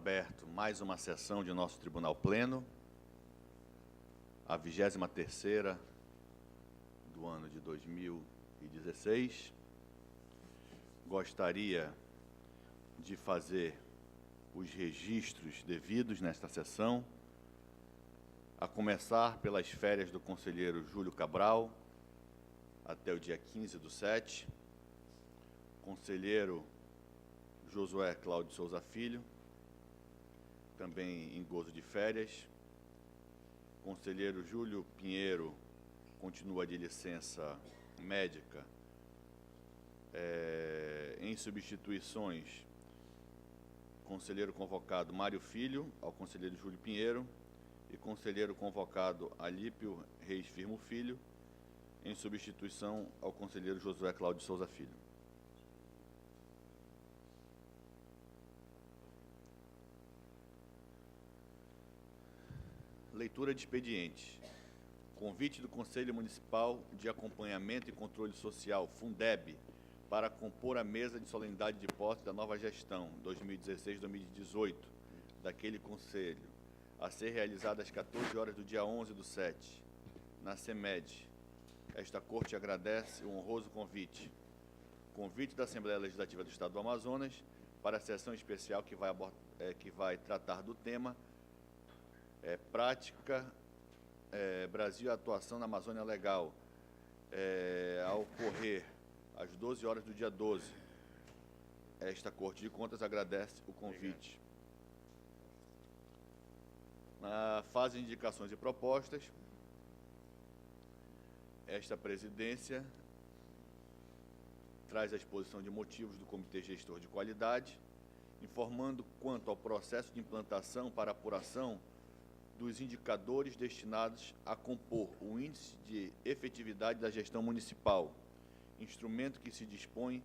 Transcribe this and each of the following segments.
aberto mais uma sessão de nosso Tribunal Pleno, a 23ª do ano de 2016. Gostaria de fazer os registros devidos nesta sessão, a começar pelas férias do conselheiro Júlio Cabral, até o dia 15/7, conselheiro Josué Cláudio Souza Filho, também em gozo de férias. Conselheiro Júlio Pinheiro continua de licença médica. Em substituições, conselheiro convocado Mário Filho, ao conselheiro Júlio Pinheiro, e conselheiro convocado Alípio Reis Firmo Filho, em substituição ao conselheiro Josué Cláudio Souza Filho. Leitura de expediente. Convite do Conselho Municipal de Acompanhamento e Controle Social, Fundeb, para compor a mesa de solenidade de posse da nova gestão 2016-2018 daquele Conselho, a ser realizada às 14 horas do dia 11/7, na CEMED. Esta Corte agradece o honroso convite. Convite da Assembleia Legislativa do Estado do Amazonas para a sessão especial que vai tratar do tema Prática Brasil e Atuação na Amazônia Legal, a ocorrer às 12 horas do dia 12. Esta Corte de Contas agradece o convite. Na fase de indicações e propostas, esta presidência traz a exposição de motivos do Comitê Gestor de Qualidade, informando quanto ao processo de implantação para apuração dos indicadores destinados a compor o Índice de Efetividade da Gestão Municipal, instrumento que se dispõe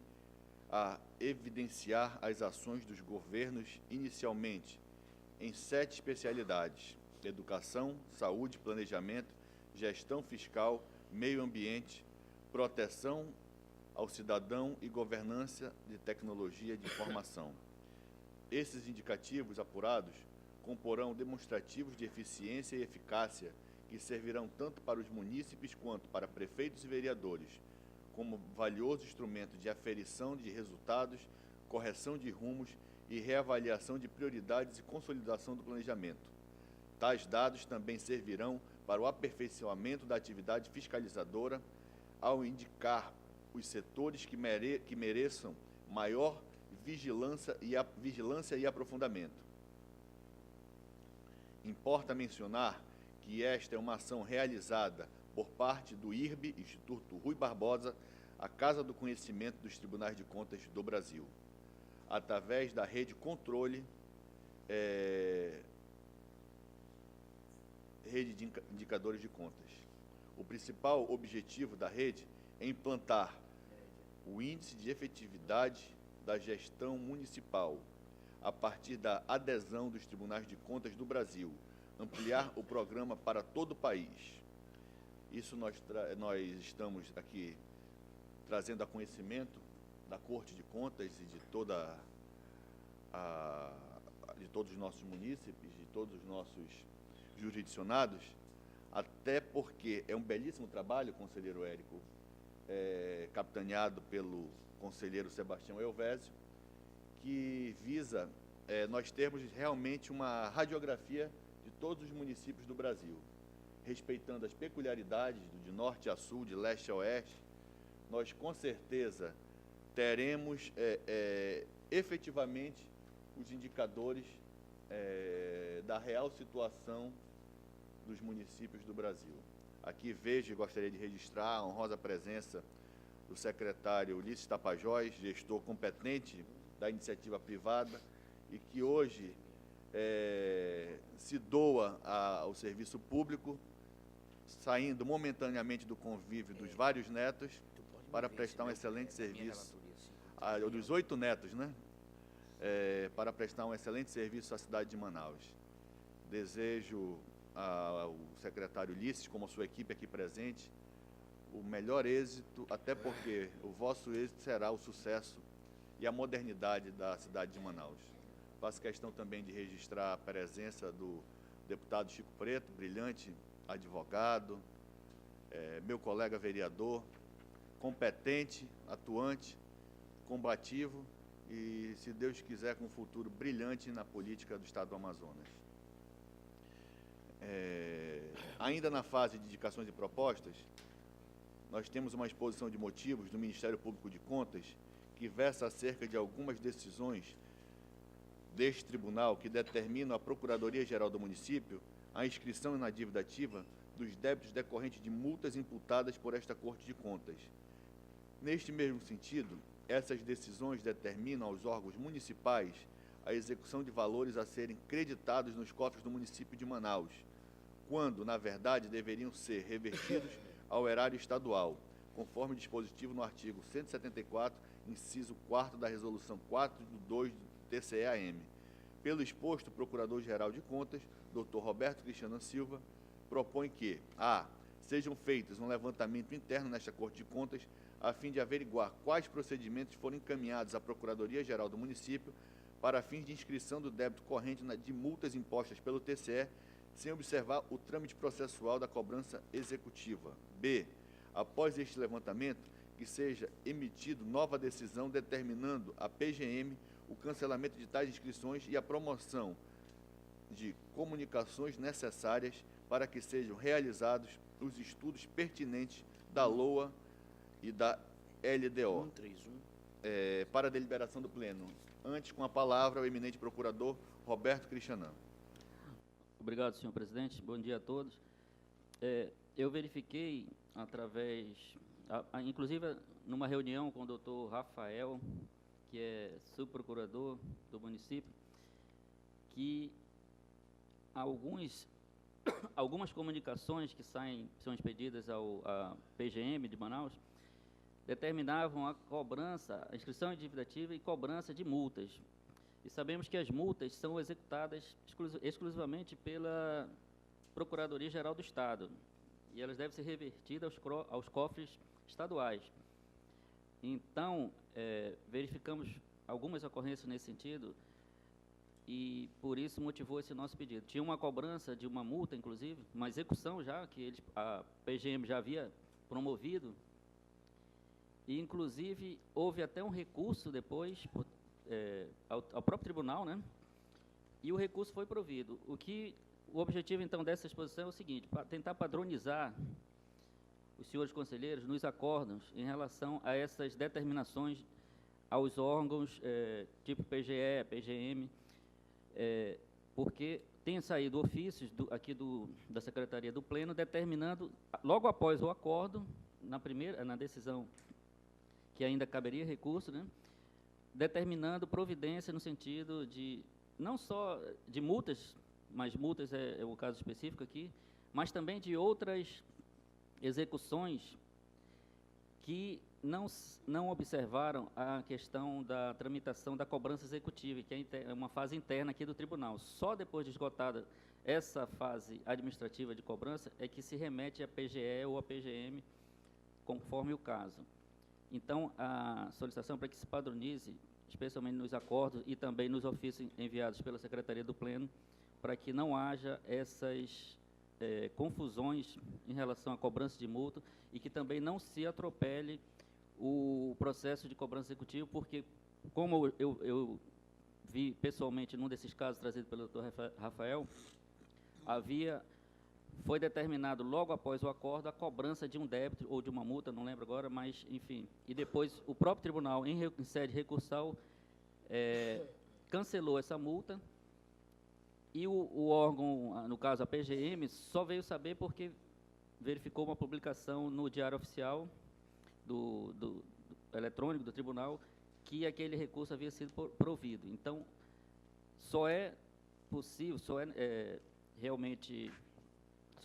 a evidenciar as ações dos governos inicialmente em 7 especialidades: educação, saúde, planejamento, gestão fiscal, meio ambiente, proteção ao cidadão e governança de tecnologia de informação. Esses indicativos apurados comporão demonstrativos de eficiência e eficácia que servirão tanto para os munícipes quanto para prefeitos e vereadores, como valioso instrumento de aferição de resultados, correção de rumos e reavaliação de prioridades e consolidação do planejamento. Tais dados também servirão para o aperfeiçoamento da atividade fiscalizadora, ao indicar os setores que mereçam maior vigilância e aprofundamento. Importa mencionar que esta é uma ação realizada por parte do IRB, Instituto Rui Barbosa, a Casa do Conhecimento dos Tribunais de Contas do Brasil, através da rede controle, rede de indicadores de contas. O principal objetivo da rede é implantar o Índice de Efetividade da Gestão Municipal, a partir da adesão dos Tribunais de Contas do Brasil, ampliar o programa para todo o país. Isso nós estamos aqui trazendo a conhecimento da Corte de Contas e de todos os nossos munícipes, de todos os nossos jurisdicionados, até porque é um belíssimo trabalho, conselheiro Érico, capitaneado pelo conselheiro Sebastião Elvésio, que visa nós termos realmente uma radiografia de todos os municípios do Brasil, respeitando as peculiaridades de norte a sul, de leste a oeste. Nós, com certeza, teremos efetivamente os indicadores da real situação dos municípios do Brasil. Aqui vejo e gostaria de registrar a honrosa presença do secretário Ulisses Tapajós, gestor competente da iniciativa privada, e que hoje se doa ao serviço público, saindo momentaneamente do convívio dos vários netos para prestar um excelente serviço, dos 8 netos, né? Para prestar um excelente serviço à cidade de Manaus. Desejo ao secretário Ulisses, como a sua equipe aqui presente, o melhor êxito, até porque o vosso êxito será o sucesso e a modernidade da cidade de Manaus. Faço questão também de registrar a presença do deputado Chico Preto, brilhante advogado, meu colega vereador, competente, atuante, combativo e, se Deus quiser, com um futuro brilhante na política do Estado do Amazonas. Ainda na fase de indicações e propostas, nós temos uma exposição de motivos do Ministério Público de Contas que versa acerca de algumas decisões deste tribunal que determinam à Procuradoria-Geral do Município a inscrição na dívida ativa dos débitos decorrentes de multas imputadas por esta Corte de Contas. Neste mesmo sentido, essas decisões determinam aos órgãos municipais a execução de valores a serem creditados nos cofres do município de Manaus, quando, na verdade, deveriam ser revertidos ao erário estadual, conforme dispositivo no artigo 174, inciso 4º da Resolução 4/2 do TCE-AM. Pelo exposto, o Procurador-Geral de Contas, Dr. Roberto Cristiano Silva, propõe que: a. Sejam feitos um levantamento interno nesta Corte de Contas, a fim de averiguar quais procedimentos foram encaminhados à Procuradoria-Geral do Município para fins de inscrição do débito corrente de multas impostas pelo TCE, sem observar o trâmite processual da cobrança executiva. B. Após este levantamento, que seja emitido nova decisão determinando à PGM o cancelamento de tais inscrições e a promoção de comunicações necessárias para que sejam realizados os estudos pertinentes da LOA e da LDO. 131. Para a deliberação do Pleno. Antes, com a palavra, o eminente procurador Roberto Cristiano. Obrigado, senhor presidente. Bom dia a todos. Eu verifiquei, inclusive numa reunião com o doutor Rafael, que é subprocurador do município, que algumas comunicações que são expedidas à PGM de Manaus, determinavam a cobrança, a inscrição em dívida ativa e cobrança de multas. E sabemos que as multas são executadas exclusivamente pela Procuradoria-Geral do Estado, e elas devem ser revertidas aos cofres estaduais. Então, verificamos algumas ocorrências nesse sentido, e por isso motivou esse nosso pedido. Tinha uma cobrança de uma multa, inclusive, uma execução já, que a PGM já havia promovido, e inclusive houve até um recurso depois ao próprio tribunal, né? E o recurso foi provido. O objetivo, então, dessa exposição é o seguinte: tentar padronizar os senhores conselheiros nos acórdãos em relação a essas determinações aos órgãos tipo PGE, PGM, porque tem saído ofícios da Secretaria do Pleno determinando, logo após o acórdão, na decisão que ainda caberia recurso, né, determinando providência no sentido de, não só de multas, mas multas é o caso específico aqui, mas também de outras execuções que não observaram a questão da tramitação da cobrança executiva, que é uma fase interna aqui do tribunal. Só depois de esgotada essa fase administrativa de cobrança é que se remete à PGE ou à PGM, conforme o caso. Então, a solicitação para que se padronize, especialmente nos acordos e também nos ofícios enviados pela Secretaria do Pleno, para que não haja essas confusões em relação à cobrança de multa e que também não se atropele o processo de cobrança executiva, porque, como eu vi pessoalmente num desses casos trazido pelo doutor Rafael, foi determinado logo após o acordo a cobrança de um débito ou de uma multa, não lembro agora, mas, enfim, e depois o próprio tribunal, em sede recursal, cancelou essa multa, e o órgão, no caso a PGM, só veio saber porque verificou uma publicação no Diário Oficial do eletrônico do tribunal que aquele recurso havia sido provido. Então, só é possível, só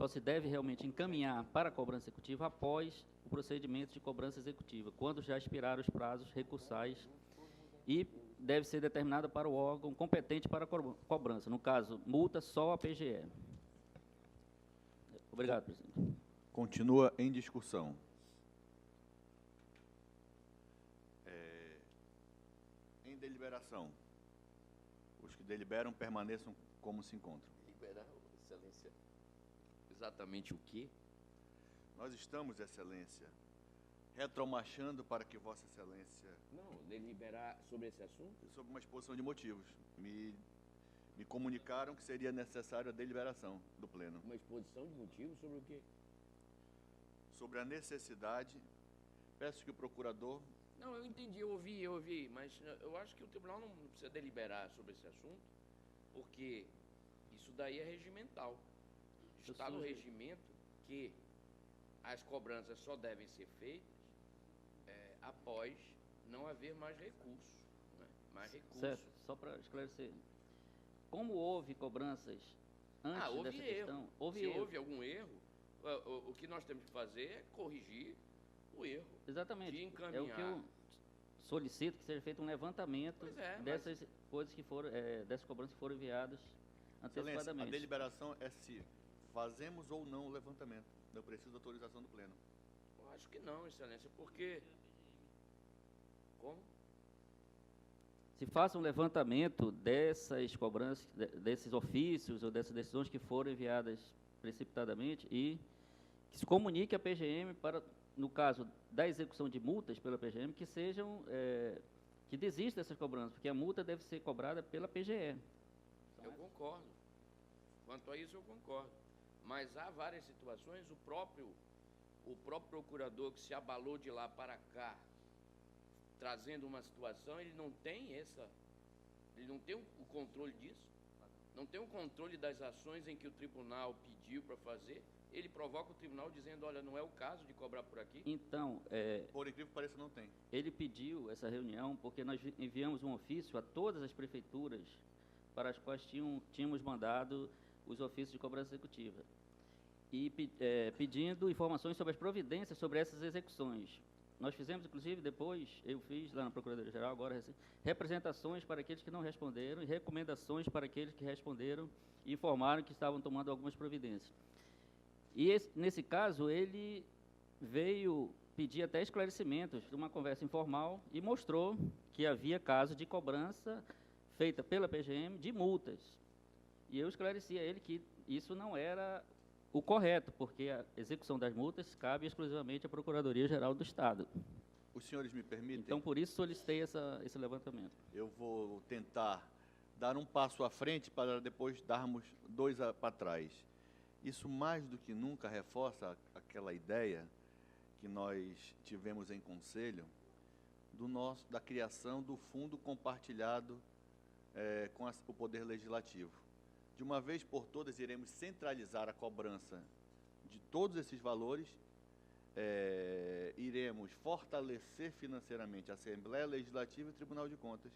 se deve realmente encaminhar para a cobrança executiva após o procedimento de cobrança executiva, quando já expiraram os prazos recursais, e deve ser determinada para o órgão competente para a cobrança, no caso, multa só a PGE. Obrigado, presidente. Continua em discussão. Em deliberação. Os Os que deliberam permaneçam como se encontram. Liberar, Excelência, exatamente o quê? Nós estamos, Excelência, retromarchando para que Vossa Excelência, Não, deliberar sobre esse assunto? sob uma exposição de motivos, me comunicaram que seria necessária a deliberação do Pleno. Uma exposição de motivos sobre o quê? Sobre a necessidade, peço que o procurador... Não, eu entendi, eu ouvi, mas eu acho que o tribunal não precisa deliberar sobre esse assunto, porque isso daí é regimental. Está no regimento que as cobranças só devem ser feitas após não haver mais recurso. Né? Mais recurso. Certo, só para esclarecer. Como houve cobranças antes houve dessa erro. questão, houve Se erro. houve algum erro, o que nós temos que fazer é corrigir o erro. Exatamente. De É o que encaminhar. eu solicito que seja feito um levantamento Pois é, mas- dessas coisas que foram, dessas cobranças que foram enviadas Excelência, a antecipadamente. deliberação é se fazemos ou não o levantamento. Eu preciso da autorização do Pleno. Eu acho que não, Excelência, porque... Como? Se faça um levantamento dessas cobranças, desses ofícios ou dessas decisões que foram enviadas precipitadamente e que se comunique à PGM para, no caso da execução de multas pela PGM, que sejam, que desista dessas cobranças, porque a multa deve ser cobrada pela PGE. Eu concordo. Quanto a isso, eu concordo. Mas há várias situações, o próprio procurador que se abalou de lá para cá, trazendo uma situação, ele não tem o controle disso, não tem o controle das ações em que o tribunal pediu para fazer. Ele provoca o tribunal dizendo, olha, não é o caso de cobrar por aqui. Então, Por incrível que pareça, não tem. ele pediu essa reunião porque nós enviamos um ofício a todas as prefeituras para as quais tínhamos mandado os ofícios de cobrança executiva e pedindo informações sobre as providências sobre essas execuções. Nós fizemos, inclusive, depois, eu fiz lá na Procuradoria-Geral, agora, representações para aqueles que não responderam e recomendações para aqueles que responderam e informaram que estavam tomando algumas providências. E nesse caso, ele veio pedir até esclarecimentos de uma conversa informal e mostrou que havia caso de cobrança feita pela PGM de multas. E eu esclareci a ele que isso não era o correto, porque a execução das multas cabe exclusivamente à Procuradoria-Geral do Estado. Os senhores me permitem? Então, por isso, solicitei esse levantamento. Eu vou tentar dar um passo à frente para depois darmos dois para trás. Isso mais do que nunca reforça aquela ideia que nós tivemos em conselho da criação do fundo compartilhado com o Poder Legislativo. De uma vez por todas, iremos centralizar a cobrança de todos esses valores, iremos fortalecer financeiramente a Assembleia Legislativa e o Tribunal de Contas,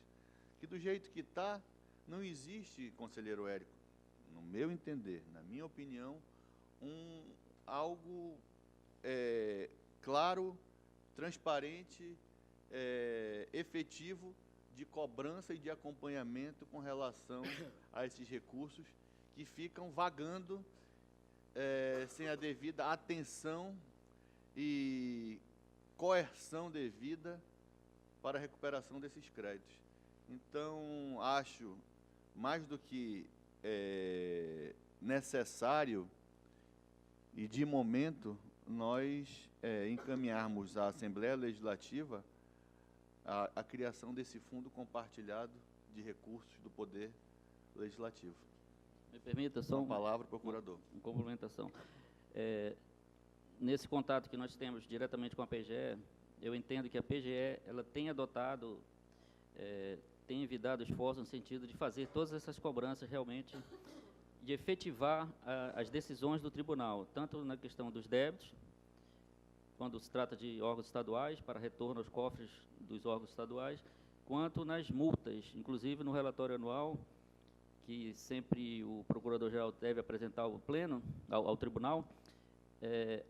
que do jeito que está, não existe, conselheiro Érico, no meu entender, na minha opinião, algo claro, transparente, efetivo de cobrança e de acompanhamento com relação a esses recursos que ficam vagando sem a devida atenção e coerção devida para a recuperação desses créditos. Então, acho mais do que necessário e de momento nós encaminharmos à Assembleia Legislativa a criação desse fundo compartilhado de recursos do Poder Legislativo. Me permita só uma palavra, procurador. Uma complementação. Nesse contato que nós temos diretamente com a PGE, eu entendo que a PGE ela tem adotado, tem envidado esforços no sentido de fazer todas essas cobranças realmente, de efetivar as decisões do tribunal, tanto na questão dos débitos, quando se trata de órgãos estaduais, para retorno aos cofres dos órgãos estaduais, quanto nas multas, inclusive no relatório anual, que sempre o Procurador-Geral deve apresentar ao Pleno, ao Tribunal,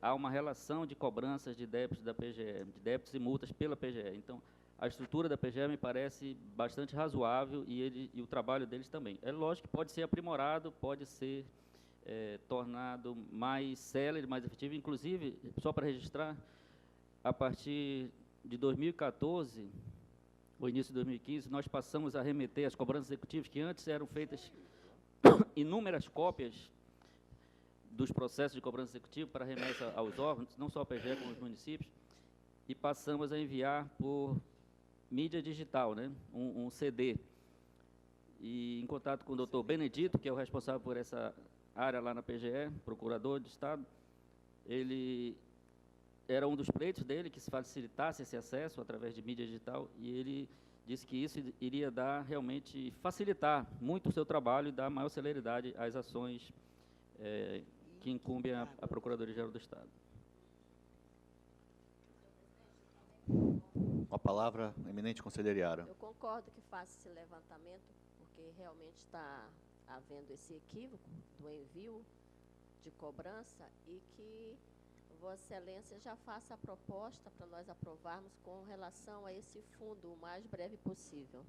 há uma relação de cobranças de débitos da PGE, de débitos e multas pela PGE. Então, a estrutura da PGE me parece bastante razoável e o trabalho deles também. É lógico que pode ser aprimorado, pode ser tornado mais célere, mais efetivo. Inclusive, só para registrar, a partir de 2014, o início de 2015, nós passamos a remeter as cobranças executivas, que antes eram feitas inúmeras cópias dos processos de cobrança executiva para remessa aos órgãos, não só a PGE como os municípios, e passamos a enviar por mídia digital, né, um CD. E em contato com o doutor Benedito, que é o responsável por essa área lá na PGE, procurador de Estado, ele era um dos pleitos dele que se facilitasse esse acesso através de mídia digital, e ele disse que isso iria dar, realmente, facilitar muito o seu trabalho e dar maior celeridade às ações que incumbem a Procuradoria-Geral do Estado. Com a palavra, eminente conselheira Yara. Eu concordo que faça esse levantamento, porque realmente está havendo esse equívoco do envio de cobrança e que Vossa Excelência já faça a proposta para nós aprovarmos com relação a esse fundo o mais breve possível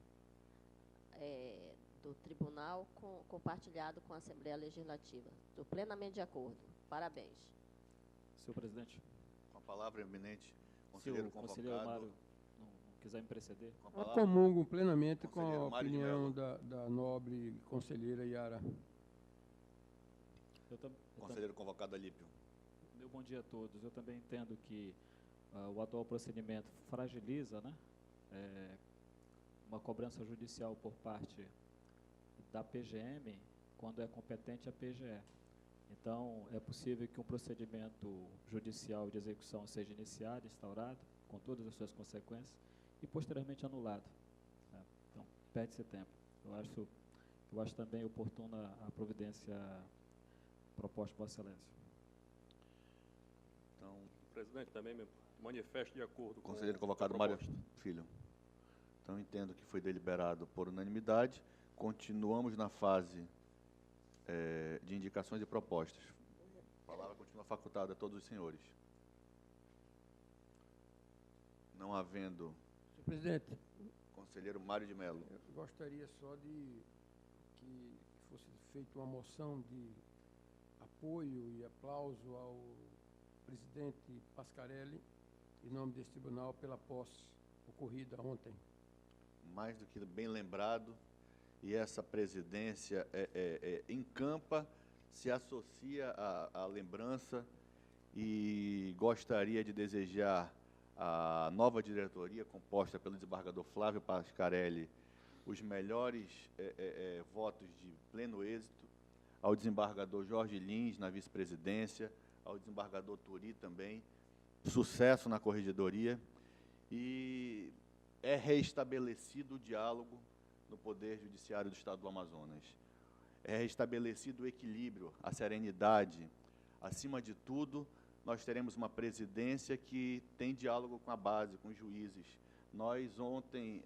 do Tribunal compartilhado com a Assembleia Legislativa. Estou plenamente de acordo. Parabéns. Senhor presidente, Com a palavra, eminente se conselheiro o conselheiro convocado. Mário não quiser me preceder. Com a Eu palavra, comungo plenamente com Conselheiro a Mário de opinião Mello. da nobre conselheira Yara. conselheiro convocado Alípio. Meu bom dia a todos. Eu também entendo que o atual procedimento fragiliza, né, uma cobrança judicial por parte da PGM quando é competente a PGE. Então, é possível que um procedimento judicial de execução seja iniciado, instaurado, com todas as suas consequências, e posteriormente anulado. Né? Então, perde-se tempo. Eu acho também oportuna a providência proposta por Vossa Excelência. Então, Presidente, também me manifesto de acordo com conselheiro a convocado Mário proposta. Filho. Então, entendo que foi deliberado por unanimidade. Continuamos na fase de indicações e propostas. A palavra continua facultada a todos os senhores. Não havendo Senhor presidente, conselheiro Mário de Mello. eu gostaria só de que fosse feita uma moção de apoio e aplauso ao presidente Pascarelli, em nome desse tribunal, pela posse ocorrida ontem. Mais do que bem lembrado, e essa presidência encampa, se associa à lembrança, e gostaria de desejar à nova diretoria, composta pelo desembargador Flávio Pascarelli, os melhores votos de pleno êxito, ao desembargador Jorge Lins na vice-presidência, ao desembargador Turi também, sucesso na corregedoria, e é reestabelecido o diálogo no Poder Judiciário do Estado do Amazonas. É restabelecido o equilíbrio, a serenidade. Acima de tudo, nós teremos uma presidência que tem diálogo com a base, com os juízes. Nós ontem,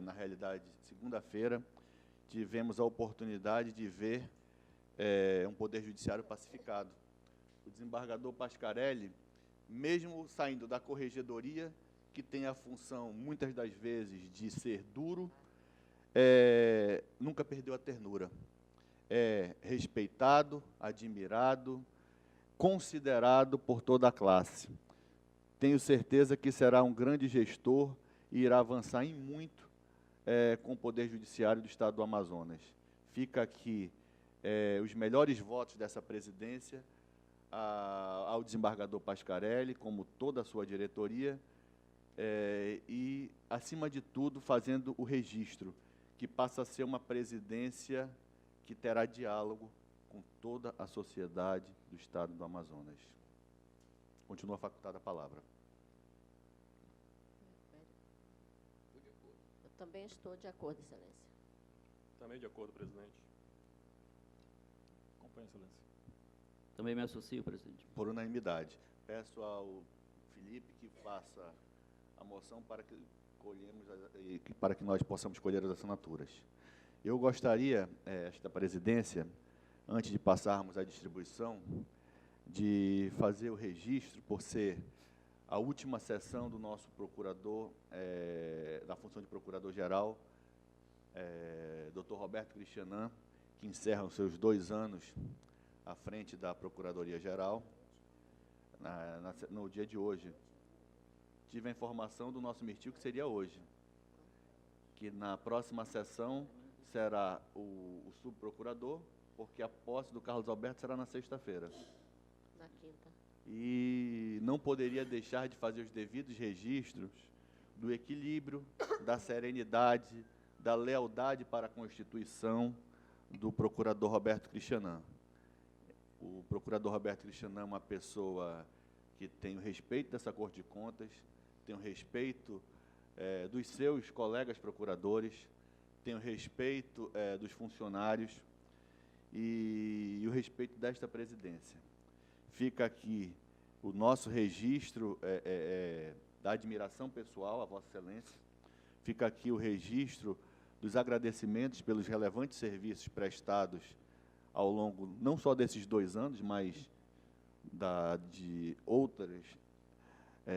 na realidade, segunda-feira, tivemos a oportunidade de ver um Poder Judiciário pacificado. O desembargador Pascarelli, mesmo saindo da corregedoria, que tem a função, muitas das vezes, de ser duro, nunca perdeu a ternura. É respeitado, admirado, considerado por toda a classe. Tenho certeza que será um grande gestor e irá avançar em muito com o Poder Judiciário do Estado do Amazonas. Fica aqui os melhores votos dessa presidência ao desembargador Pascarelli, como toda a sua diretoria, e, acima de tudo, fazendo o registro, que passa a ser uma presidência que terá diálogo com toda a sociedade do Estado do Amazonas. Continua facultada a palavra. Eu também estou de acordo, Excelência. Também de acordo, presidente. Acompanhe, Excelência. Também me associo, presidente. Por unanimidade. Peço ao Felipe que faça a moção para que para que nós possamos colher as assinaturas. Eu gostaria, esta presidência, antes de passarmos à distribuição, de fazer o registro, por ser a última sessão do nosso procurador, da função de procurador-geral, Dr. Roberto Cristianan, que encerra os seus 2 anos à frente da Procuradoria-Geral, no dia de hoje. Tive a informação do nosso mirtil que seria hoje. que na próxima sessão será o subprocurador, porque a posse do Carlos Alberto será na sexta-feira. Na quinta. E não poderia deixar de fazer os devidos registros do equilíbrio, da serenidade, da lealdade para a Constituição do procurador Roberto Cristianã. O procurador Roberto Cristianã é uma pessoa que tem o respeito dessa Corte de Contas, tem o respeito dos seus colegas procuradores, tem o respeito dos funcionários e o respeito desta presidência. Fica aqui o nosso registro da admiração pessoal a Vossa Excelência, fica aqui o registro dos agradecimentos pelos relevantes serviços prestados ao longo, não só desses 2 anos, mas de outras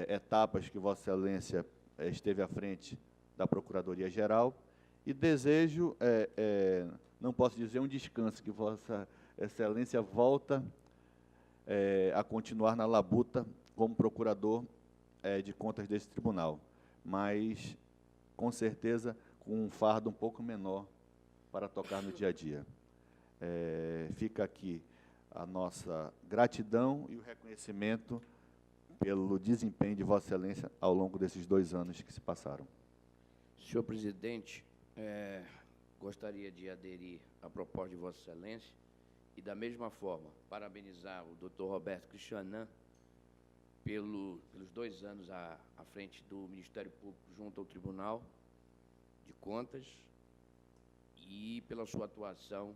etapas que Vossa Excelência esteve à frente da Procuradoria-Geral, e desejo, não posso dizer um descanso, que Vossa Excelência volta a continuar na labuta como procurador de contas desse tribunal, mas, com certeza, com um fardo um pouco menor para tocar no dia a dia. Fica aqui a nossa gratidão e o reconhecimento pelo desempenho de Vossa Excelência ao longo desses 2 anos que se passaram. Senhor presidente, gostaria de aderir à proposta de Vossa Excelência e, da mesma forma, parabenizar o doutor Roberto Cristianã pelos 2 anos à frente do Ministério Público junto ao Tribunal de Contas e pela sua atuação,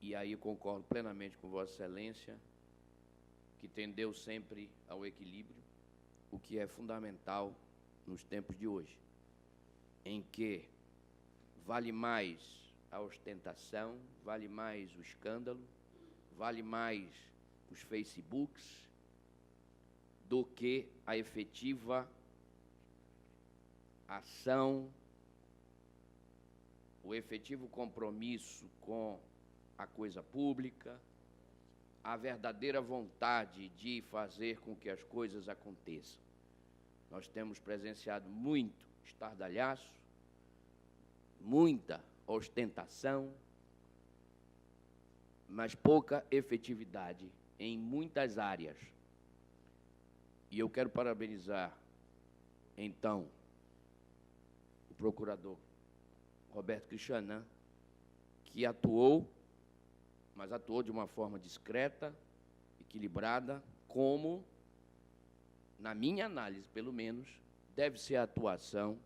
e aí concordo plenamente com Vossa Excelência, que tendeu sempre ao equilíbrio, o que é fundamental nos tempos de hoje, em que vale mais a ostentação, vale mais o escândalo, vale mais os Facebooks do que a efetiva ação, o efetivo compromisso com a coisa pública, a verdadeira vontade de fazer com que as coisas aconteçam. Nós temos presenciado muito estardalhaço, muita ostentação, mas pouca efetividade em muitas áreas. E eu quero parabenizar, então, o procurador Roberto Cristianã, que atuou, mas atuou de uma forma discreta, equilibrada, como, na minha análise, pelo menos, deve ser a atuação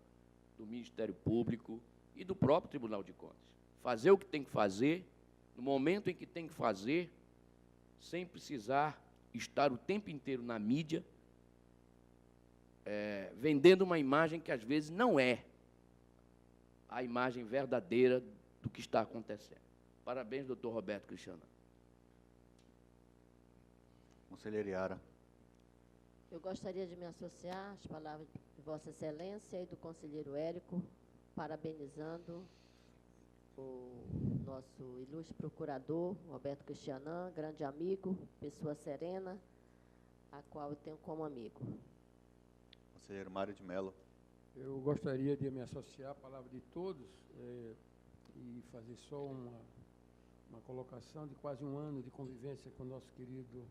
do Ministério Público e do próprio Tribunal de Contas. Fazer o que tem que fazer, no momento em que tem que fazer, sem precisar estar o tempo inteiro na mídia, vendendo uma imagem que, às vezes, não é a imagem verdadeira do que está acontecendo. Parabéns, doutor Roberto Cristianã. Conselheira Yara. Eu gostaria de me associar às palavras de Vossa Excelência e do conselheiro Érico, parabenizando o nosso ilustre procurador, Roberto Cristianã, grande amigo, pessoa serena, a qual eu tenho como amigo. Conselheiro Mário de Mello. Eu gostaria de me associar à palavra de todos e fazer só uma colocação de quase 1 ano de convivência com o nosso querido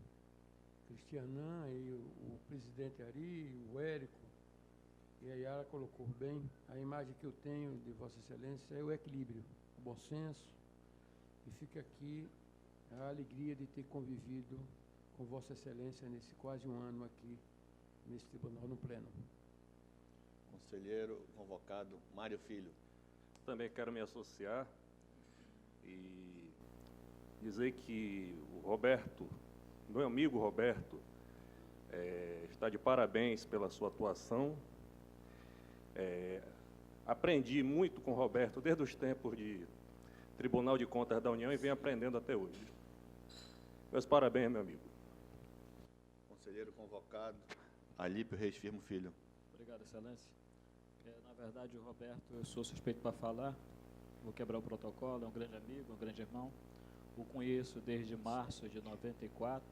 Cristianã e o presidente Ari, o Érico, e a Yara colocou bem. A imagem que eu tenho de Vossa Excelência é o equilíbrio, o bom senso, e fica aqui a alegria de ter convivido com Vossa Excelência nesse quase 1 ano aqui, nesse tribunal, no pleno. Conselheiro convocado Mário Filho. Também quero me associar e dizer que o Roberto, meu amigo Roberto, está de parabéns pela sua atuação. Aprendi muito com o Roberto desde os tempos de Tribunal de Contas da União e venho aprendendo até hoje. Meus parabéns, meu amigo. Conselheiro convocado Alípio Reis Firmo Filho. Obrigado, Excelência. Na verdade, o Roberto, eu sou suspeito para falar, vou quebrar o protocolo, é um grande amigo, um grande irmão. O conheço desde março de 94,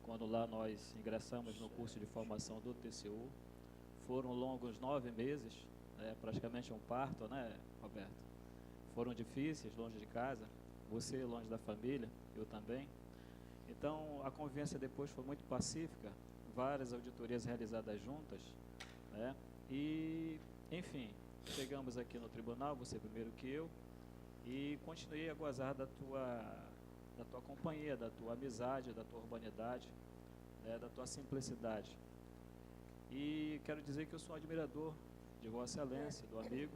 quando lá nós ingressamos no curso de formação do TCU. Foram longos 9 meses praticamente um parto, né, Roberto? Foram difíceis, longe de casa, você longe da família, eu também. Então, a convivência depois foi muito pacífica, várias auditorias realizadas juntas, né? E, enfim, chegamos aqui no tribunal, você primeiro que eu, e continuei a gozar da tua companhia, da tua amizade, da tua urbanidade, né, da tua simplicidade. E quero dizer que eu sou um admirador de Vossa Excelência, do amigo,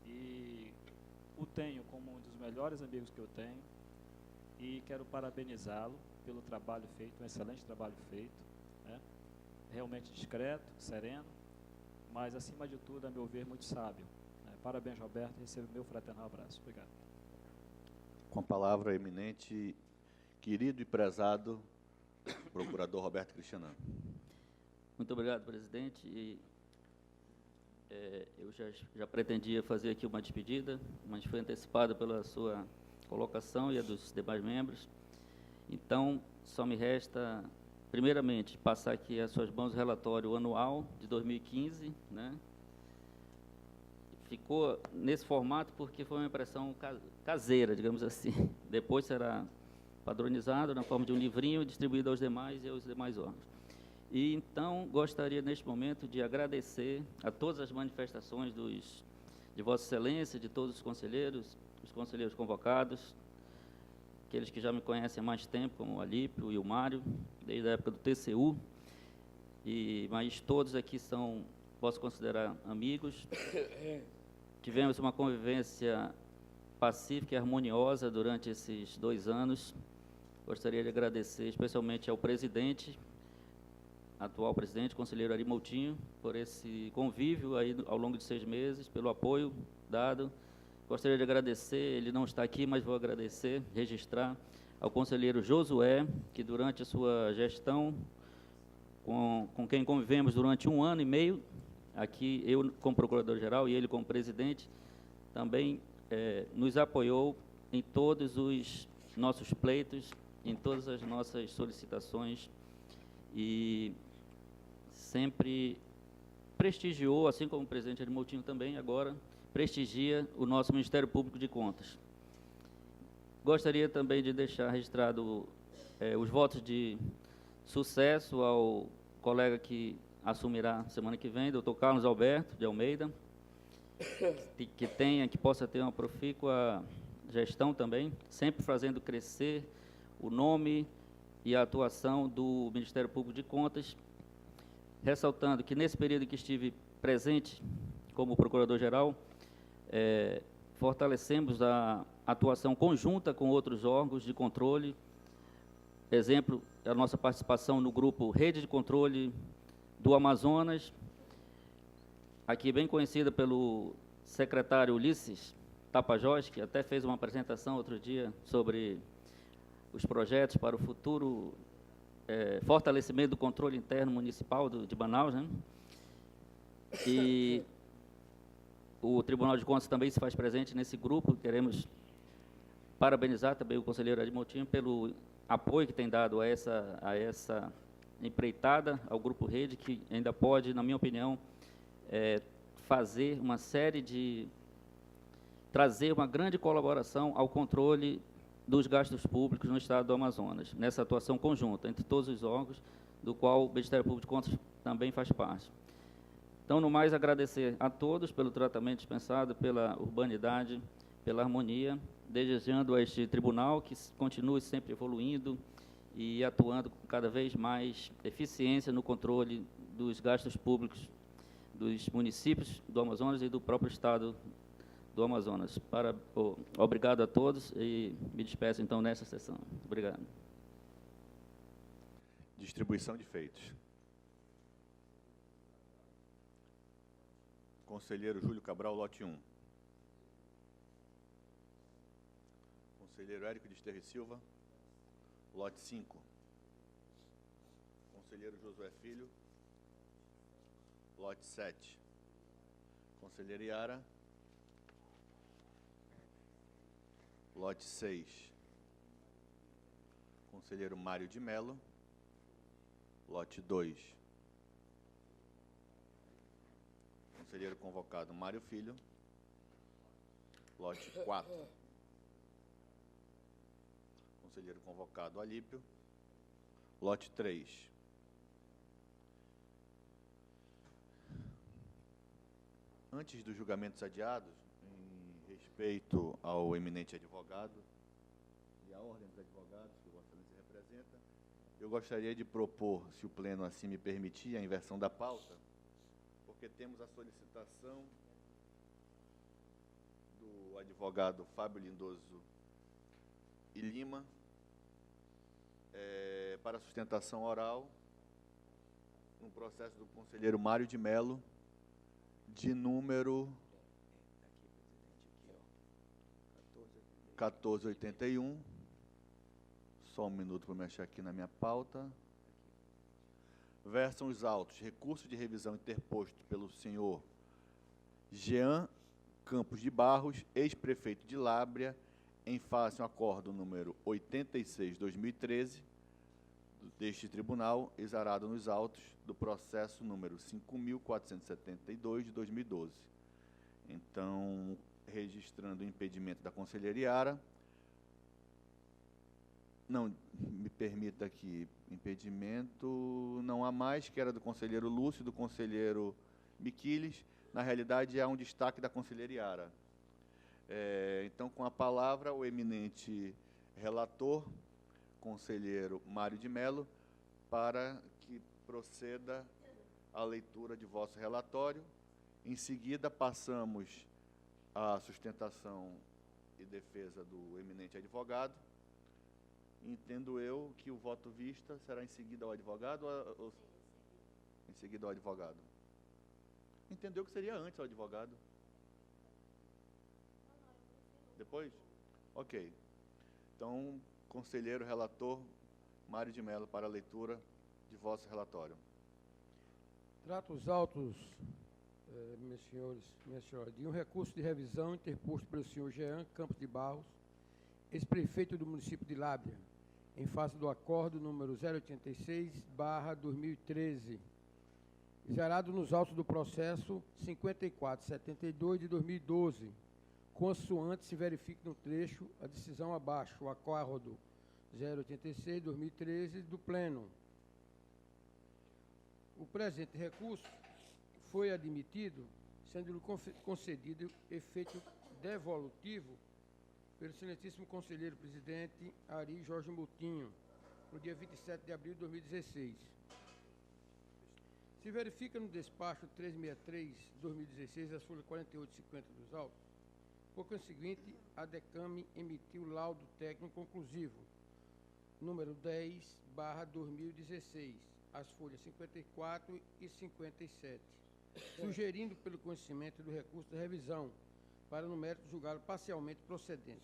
e o tenho como um dos melhores amigos que eu tenho, e quero parabenizá-lo pelo trabalho feito, um excelente trabalho feito, né? Realmente discreto, sereno, mas acima de tudo, a meu ver, muito sábio, né? Parabéns, Roberto, receba o meu fraternal abraço. Obrigado. Com a palavra, eminente, querido e prezado procurador Roberto Cristianano. Muito obrigado, presidente. E, eu já pretendia fazer aqui uma despedida, mas foi antecipada pela sua colocação e a dos demais membros. Então, só me resta, primeiramente, passar aqui às suas mãos o relatório anual de 2015, né? Ficou nesse formato porque foi uma impressão caseira, digamos assim. Depois será padronizado na forma de um livrinho e distribuído aos demais e aos demais órgãos. E, então, gostaria, neste momento, de agradecer a todas as manifestações de Vossa Excelência, de todos os conselheiros convocados, aqueles que já me conhecem há mais tempo, como o Alípio e o Mário, desde a época do TCU, mas todos aqui posso considerar amigos. Tivemos uma convivência pacífica e harmoniosa durante esses 2 anos. Gostaria de agradecer especialmente ao presidente, atual presidente, conselheiro Ari Moutinho, por esse convívio aí ao longo de 6 meses, pelo apoio dado. Gostaria de agradecer, ele não está aqui, mas vou agradecer, registrar, ao conselheiro Josué, que durante a sua gestão, com quem convivemos durante 1 ano e meio, aqui eu como procurador-geral e ele como presidente, também nos apoiou em todos os nossos pleitos, em todas as nossas solicitações, e sempre prestigiou, assim como o presidente Ari Moutinho também agora, prestigia o nosso Ministério Público de Contas. Gostaria também de deixar registrado os votos de sucesso ao colega que assumirá semana que vem, doutor Carlos Alberto de Almeida, que possa ter uma profícua gestão também, sempre fazendo crescer o nome e a atuação do Ministério Público de Contas, ressaltando que nesse período em que estive presente como Procurador-Geral, fortalecemos a atuação conjunta com outros órgãos de controle, exemplo, a nossa participação no grupo Rede de Controle do Amazonas, aqui bem conhecida pelo secretário Ulisses Tapajós, que até fez uma apresentação outro dia sobre os projetos para o futuro fortalecimento do controle interno municipal de Manaus, né? E o Tribunal de Contas também se faz presente nesse grupo. Queremos parabenizar também o conselheiro Ari Moutinho pelo apoio que tem dado a essa empreitada, ao Grupo Rede, que ainda pode, na minha opinião, fazer uma série de... trazer uma grande colaboração ao controle dos gastos públicos no estado do Amazonas, nessa atuação conjunta entre todos os órgãos, do qual o Ministério Público de Contas também faz parte. Então, no mais, agradecer a todos pelo tratamento dispensado, pela urbanidade, pela harmonia, desejando a este tribunal que continue sempre evoluindo e atuando com cada vez mais eficiência no controle dos gastos públicos dos municípios do Amazonas e do próprio estado do Amazonas. Obrigado a todos e me despeço, então, nessa sessão. Obrigado. Distribuição de feitos. Conselheiro Júlio Cabral, lote 1. Conselheiro Érico de Esterri Silva, lote 5. Conselheiro Josué Filho, lote 7. Conselheira Yara, lote 6. Conselheiro Mário de Mello, lote 2. Conselheiro convocado, Mário Filho. Lote 4. Conselheiro convocado, Alípio. Lote 3. Antes dos julgamentos adiados, em respeito ao eminente advogado e à ordem dos advogados que Vossa Excelência representa, eu gostaria de propor, se o Pleno assim me permitir, a inversão da pauta, porque temos a solicitação do advogado Fábio Lindoso e Lima para sustentação oral no processo do conselheiro Mário de Mello, de número 1481. Só um minuto para me achar aqui na minha pauta. Versam os autos: recurso de revisão interposto pelo senhor Jean Campos de Barros, ex-prefeito de Lábrea, em face ao acordo número 86/2013 deste tribunal, exarado nos autos do processo número 5.472 de 2012. Então, registrando o impedimento da conselheira Iara, não, me permita aqui, impedimento não há mais, que era do conselheiro Lúcio e do conselheiro Miquiles. Na realidade, há um destaque da conselheira Iara. Então, com a palavra, o eminente relator, conselheiro Mário de Mello, para que proceda a leitura de vosso relatório. Em seguida, passamos à sustentação e defesa do eminente advogado. Entendo eu que o voto vista será em seguida ao advogado ou em seguida ao advogado? Entendeu que seria antes ao advogado? Depois? Ok. Então, conselheiro relator Mário de Mello, para a leitura de vosso relatório. Trato os autos, meus senhores, minhas senhoras, de um recurso de revisão interposto pelo senhor Jean Campos de Barros, ex-prefeito do município de Lábrea, em face do acordo número 086/2013, exarado nos autos do processo 5472 de 2012, consoante se verifique no trecho a decisão abaixo, o acordo 086/2013 do Pleno. O presente recurso foi admitido, sendo-lhe concedido efeito devolutivo pelo excelentíssimo conselheiro presidente Ari Jorge Moutinho, no dia 27 de abril de 2016. Se verifica no despacho 363/2016, as folhas 48 e 50 dos autos. Por conseguinte, a DECAME emitiu laudo técnico conclusivo, número 10/2016, as folhas 54 e 57, sugerindo pelo conhecimento do recurso de revisão, para no mérito julgá-lo parcialmente procedente,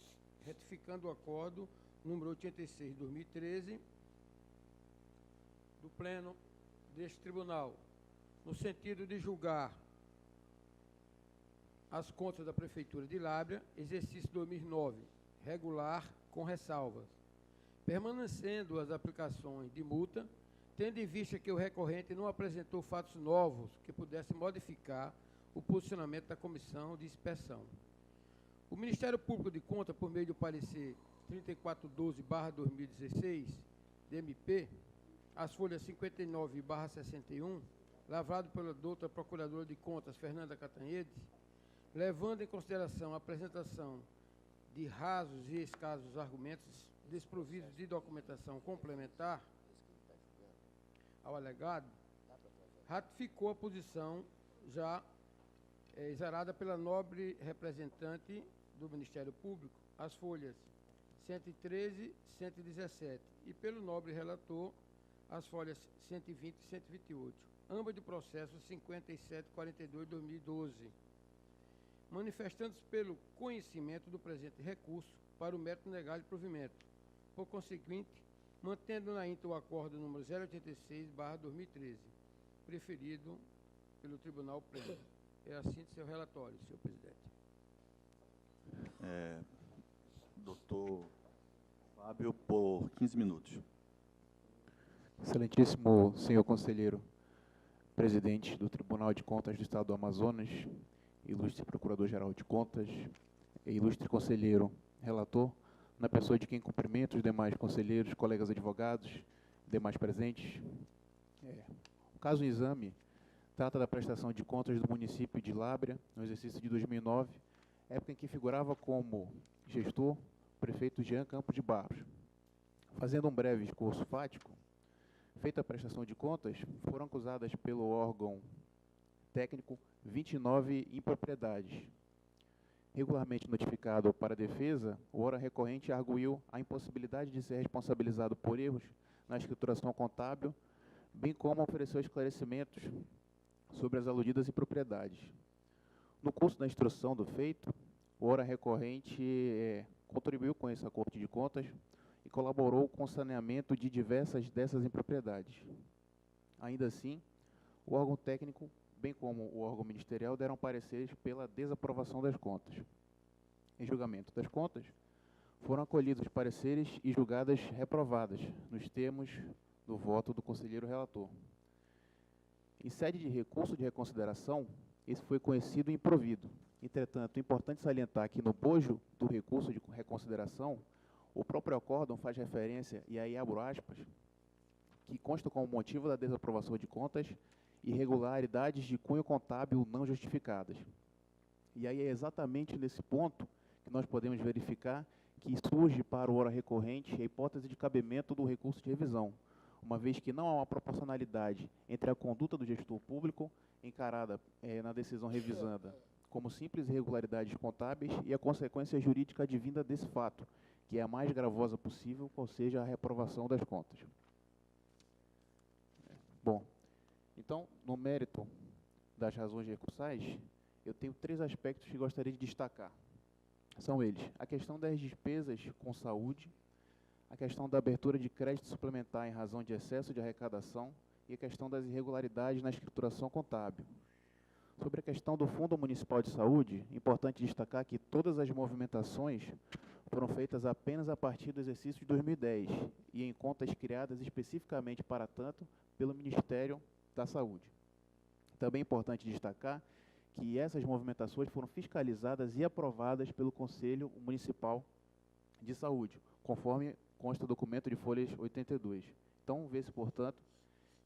retificando o acordo número 86/2013 do Pleno deste Tribunal, no sentido de julgar as contas da Prefeitura de Lábrea, exercício 2009, regular com ressalvas, permanecendo as aplicações de multa, tendo em vista que o recorrente não apresentou fatos novos que pudessem modificar o posicionamento da comissão de inspeção. O Ministério Público de Contas, por meio do parecer 3412/2016, DMP, as folhas 59/61, lavrado pela doutora Procuradora de Contas, Fernanda Catanhede, levando em consideração a apresentação de rasos e escassos argumentos desprovidos de documentação complementar ao alegado, ratificou a posição já exarada pela nobre representante do Ministério Público, as folhas 113 e 117, e pelo nobre relator, as folhas 120 e 128, ambas do processo 5742/2012, manifestando-se pelo conhecimento do presente recurso para o mérito negado de provimento. Por conseguinte, mantendo na íntegra o acordo número 086/2013, preferido pelo Tribunal Pleno. É assim seu relatório, senhor presidente. Doutor Fábio, por 15 minutos. Excelentíssimo senhor conselheiro presidente do Tribunal de Contas do Estado do Amazonas, ilustre Procurador-Geral de Contas, e ilustre conselheiro relator, na pessoa de quem cumprimento os demais conselheiros, colegas advogados, demais presentes. O caso em exame trata da prestação de contas do município de Lábrea, no exercício de 2009, época em que figurava como gestor o prefeito Jean Campos de Barros. Fazendo um breve discurso fático, feita a prestação de contas, foram acusadas pelo órgão técnico 29 impropriedades. Regularmente notificado para a defesa, o ora recorrente arguiu a impossibilidade de ser responsabilizado por erros na escrituração contábil, bem como ofereceu esclarecimentos sobre as aludidas impropriedades. No curso da instrução do feito, o ora recorrente contribuiu com essa Corte de Contas e colaborou com o saneamento de diversas dessas impropriedades. Ainda assim, o órgão técnico, bem como o órgão ministerial, deram pareceres pela desaprovação das contas. Em julgamento das contas, foram acolhidos os pareceres e julgadas reprovadas, nos termos do voto do conselheiro relator. Em sede de recurso de reconsideração, esse foi conhecido e improvido. Entretanto, é importante salientar que no bojo do recurso de reconsideração, o próprio acórdão faz referência, e aí abro aspas, que consta como motivo da desaprovação de contas irregularidades de cunho contábil não justificadas. E aí é exatamente nesse ponto que nós podemos verificar que surge para o ora recorrente a hipótese de cabimento do recurso de revisão, uma vez que não há uma proporcionalidade entre a conduta do gestor público, encarada na decisão revisanda como simples irregularidades contábeis, e a consequência jurídica advinda desse fato, que é a mais gravosa possível, ou seja, a reprovação das contas. Bom, então, no mérito das razões recursais, eu tenho 3 aspectos que gostaria de destacar. São eles: a questão das despesas com saúde, a questão da abertura de crédito suplementar em razão de excesso de arrecadação e a questão das irregularidades na escrituração contábil. Sobre a questão do Fundo Municipal de Saúde, é importante destacar que todas as movimentações foram feitas apenas a partir do exercício de 2010 e em contas criadas especificamente para tanto pelo Ministério da Saúde. Também é importante destacar que essas movimentações foram fiscalizadas e aprovadas pelo Conselho Municipal de Saúde, conforme consta o documento de folhas 82. Então, vê-se, portanto,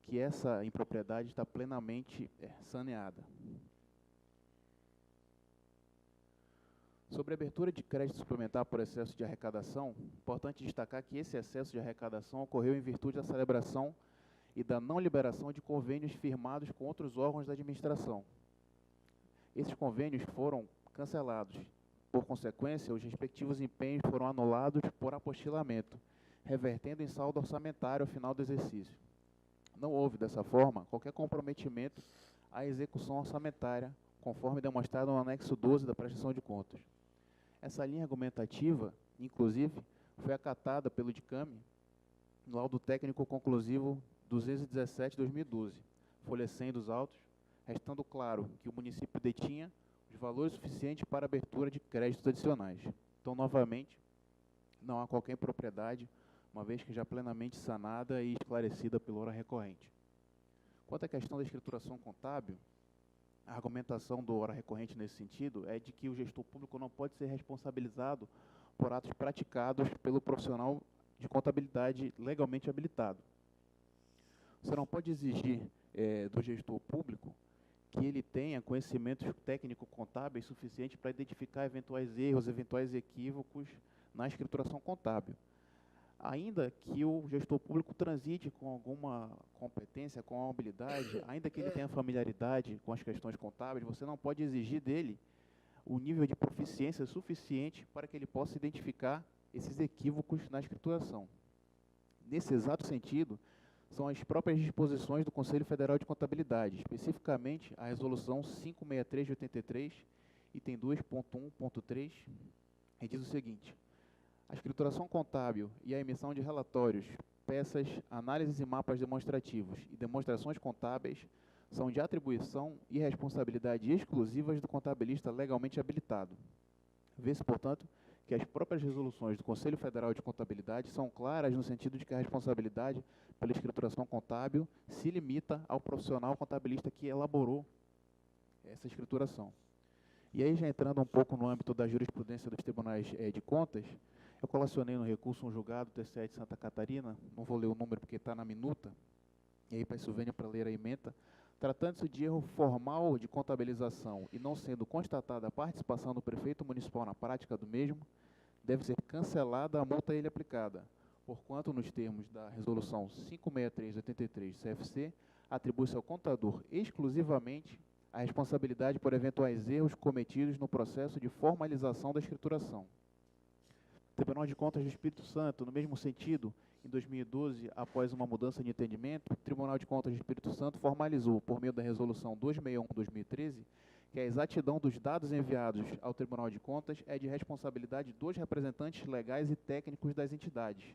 que essa impropriedade está plenamente saneada. Sobre a abertura de crédito suplementar por excesso de arrecadação, é importante destacar que esse excesso de arrecadação ocorreu em virtude da celebração e da não liberação de convênios firmados com outros órgãos da administração. Esses convênios foram cancelados. Por consequência, os respectivos empenhos foram anulados por apostilamento, revertendo em saldo orçamentário ao final do exercício. Não houve, dessa forma, qualquer comprometimento à execução orçamentária, conforme demonstrado no anexo 12 da prestação de contas. Essa linha argumentativa, inclusive, foi acatada pelo DICAME no laudo técnico conclusivo 217/2012, folha 100 dos autos, restando claro que o município detinha os valores suficientes para abertura de créditos adicionais. Então, novamente, não há qualquer impropriedade, uma vez que já plenamente sanada e esclarecida pelo ora recorrente. Quanto à questão da escrituração contábil, a argumentação do ora recorrente nesse sentido é de que o gestor público não pode ser responsabilizado por atos praticados pelo profissional de contabilidade legalmente habilitado. Você não pode exigir do gestor público que ele tenha conhecimentos técnico-contábeis suficientes para identificar eventuais erros, eventuais equívocos na escrituração contábil. Ainda que o gestor público transite com alguma competência, com uma habilidade, ainda que ele tenha familiaridade com as questões contábeis, você não pode exigir dele o nível de proficiência suficiente para que ele possa identificar esses equívocos na escrituração. Nesse exato sentido, são as próprias disposições do Conselho Federal de Contabilidade, especificamente a Resolução 563 de 83, item 2.1.3, que diz o seguinte: a escrituração contábil e a emissão de relatórios, peças, análises e mapas demonstrativos e demonstrações contábeis são de atribuição e responsabilidade exclusivas do contabilista legalmente habilitado. Vê-se, portanto, que as próprias resoluções do Conselho Federal de Contabilidade são claras no sentido de que a responsabilidade pela escrituração contábil se limita ao profissional contabilista que elaborou essa escrituração. E aí, já entrando um pouco no âmbito da jurisprudência dos tribunais de contas, eu colacionei no recurso um julgado T7 de Santa Catarina, não vou ler o número porque está na minuta, e aí peço vênia para ler a ementa. Tratando-se de erro formal de contabilização e não sendo constatada a participação do prefeito municipal na prática do mesmo, deve ser cancelada a multa a ele aplicada, porquanto, nos termos da Resolução 563/83 CFC, atribui-se ao contador exclusivamente a responsabilidade por eventuais erros cometidos no processo de formalização da escrituração. O Tribunal de Contas do Espírito Santo, no mesmo sentido, em 2012, após uma mudança de entendimento, o Tribunal de Contas do Espírito Santo formalizou, por meio da Resolução 261/2013, que a exatidão dos dados enviados ao Tribunal de Contas é de responsabilidade dos representantes legais e técnicos das entidades,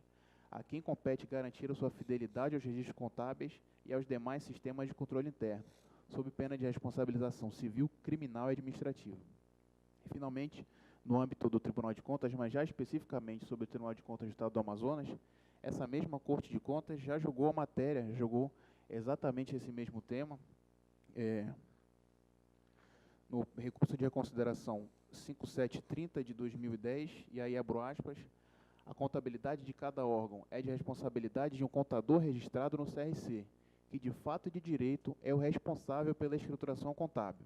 a quem compete garantir a sua fidelidade aos registros contábeis e aos demais sistemas de controle interno, sob pena de responsabilização civil, criminal e administrativa. E, finalmente, no âmbito do Tribunal de Contas, mas já especificamente sobre o Tribunal de Contas do Estado do Amazonas, essa mesma Corte de Contas já julgou a matéria, julgou exatamente esse mesmo tema, no recurso de reconsideração 5730 de 2010, e aí abro aspas, a contabilidade de cada órgão é de responsabilidade de um contador registrado no CRC, que de fato e de direito é o responsável pela escrituração contábil.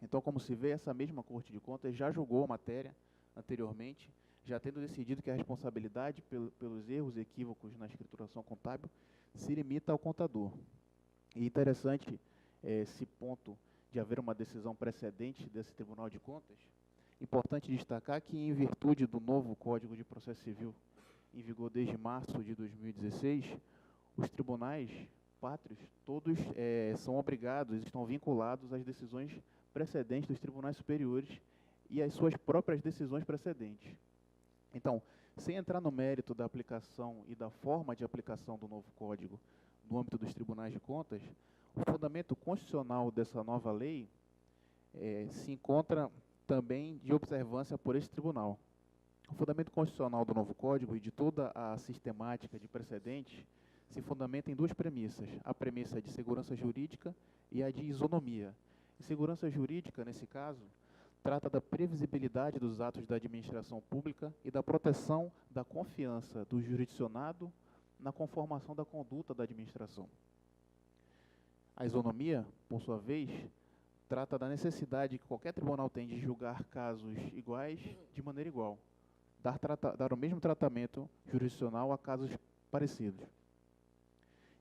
Então, como se vê, essa mesma Corte de Contas já julgou a matéria anteriormente, já tendo decidido que a responsabilidade pelos erros e equívocos na escrituração contábil se limita ao contador. E interessante esse ponto de haver uma decisão precedente desse Tribunal de Contas. Importante destacar que, em virtude do novo Código de Processo Civil, em vigor desde março de 2016, os tribunais pátrios, todos são obrigados, estão vinculados às decisões precedentes dos tribunais superiores e às suas próprias decisões precedentes. Então, sem entrar no mérito da aplicação e da forma de aplicação do novo Código no âmbito dos tribunais de contas, o fundamento constitucional dessa nova lei se encontra também de observância por esse tribunal. O fundamento constitucional do novo Código e de toda a sistemática de precedentes se fundamenta em duas premissas, a premissa de segurança jurídica e a de isonomia. E segurança jurídica, nesse caso, trata da previsibilidade dos atos da administração pública e da proteção da confiança do jurisdicionado na conformação da conduta da administração. A isonomia, por sua vez, trata da necessidade que qualquer tribunal tem de julgar casos iguais de maneira igual, dar o mesmo tratamento jurisdicional a casos parecidos.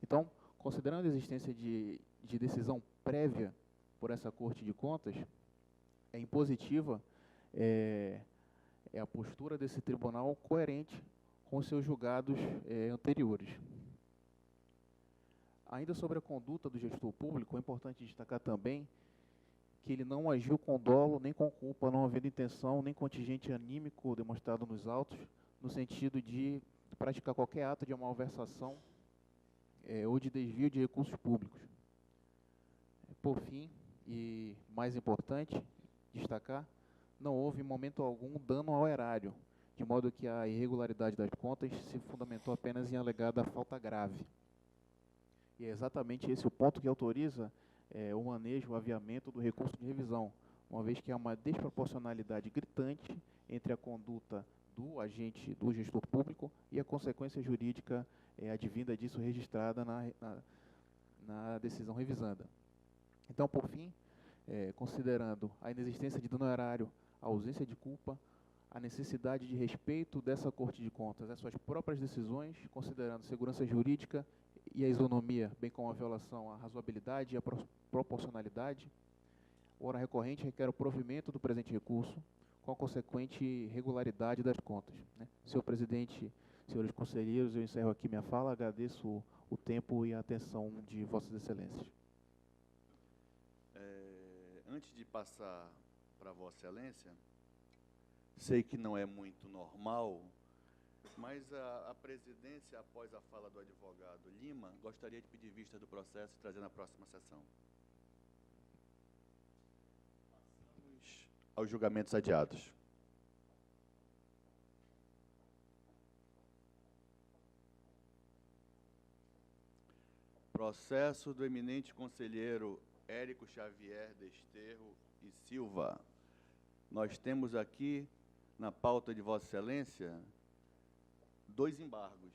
Então, considerando a existência de decisão prévia por essa Corte de Contas, é impositiva a postura desse tribunal coerente com os seus julgados anteriores. Ainda sobre a conduta do gestor público, é importante destacar também que ele não agiu com dolo, nem com culpa, não havendo intenção, nem contingente anímico demonstrado nos autos, no sentido de praticar qualquer ato de malversação ou de desvio de recursos públicos. Por fim, e mais importante destacar, não houve em momento algum dano ao erário, de modo que a irregularidade das contas se fundamentou apenas em alegada falta grave. E é exatamente esse o ponto que autoriza o manejo, o aviamento do recurso de revisão, uma vez que há uma desproporcionalidade gritante entre a conduta do agente, do gestor público, e a consequência jurídica advinda disso registrada na decisão revisanda. Então, por fim, considerando a inexistência de dano ao erário, a ausência de culpa, a necessidade de respeito dessa Corte de Contas às suas próprias decisões, considerando segurança jurídica e a isonomia, bem como a violação à razoabilidade e à proporcionalidade, o ora recorrente requer o provimento do presente recurso, com a consequente regularidade das contas. Senhor presidente, senhores conselheiros, eu encerro aqui minha fala, agradeço o tempo e a atenção de vossas excelências. Antes de passar para Vossa Excelência, sei que não é muito normal, mas a presidência, após a fala do advogado Lima, gostaria de pedir vista do processo e trazer na próxima sessão. Passamos aos julgamentos adiados. Processo do eminente conselheiro Érico Xavier Desterro e Silva. Nós temos aqui, na pauta de Vossa Excelência, 2 embargos.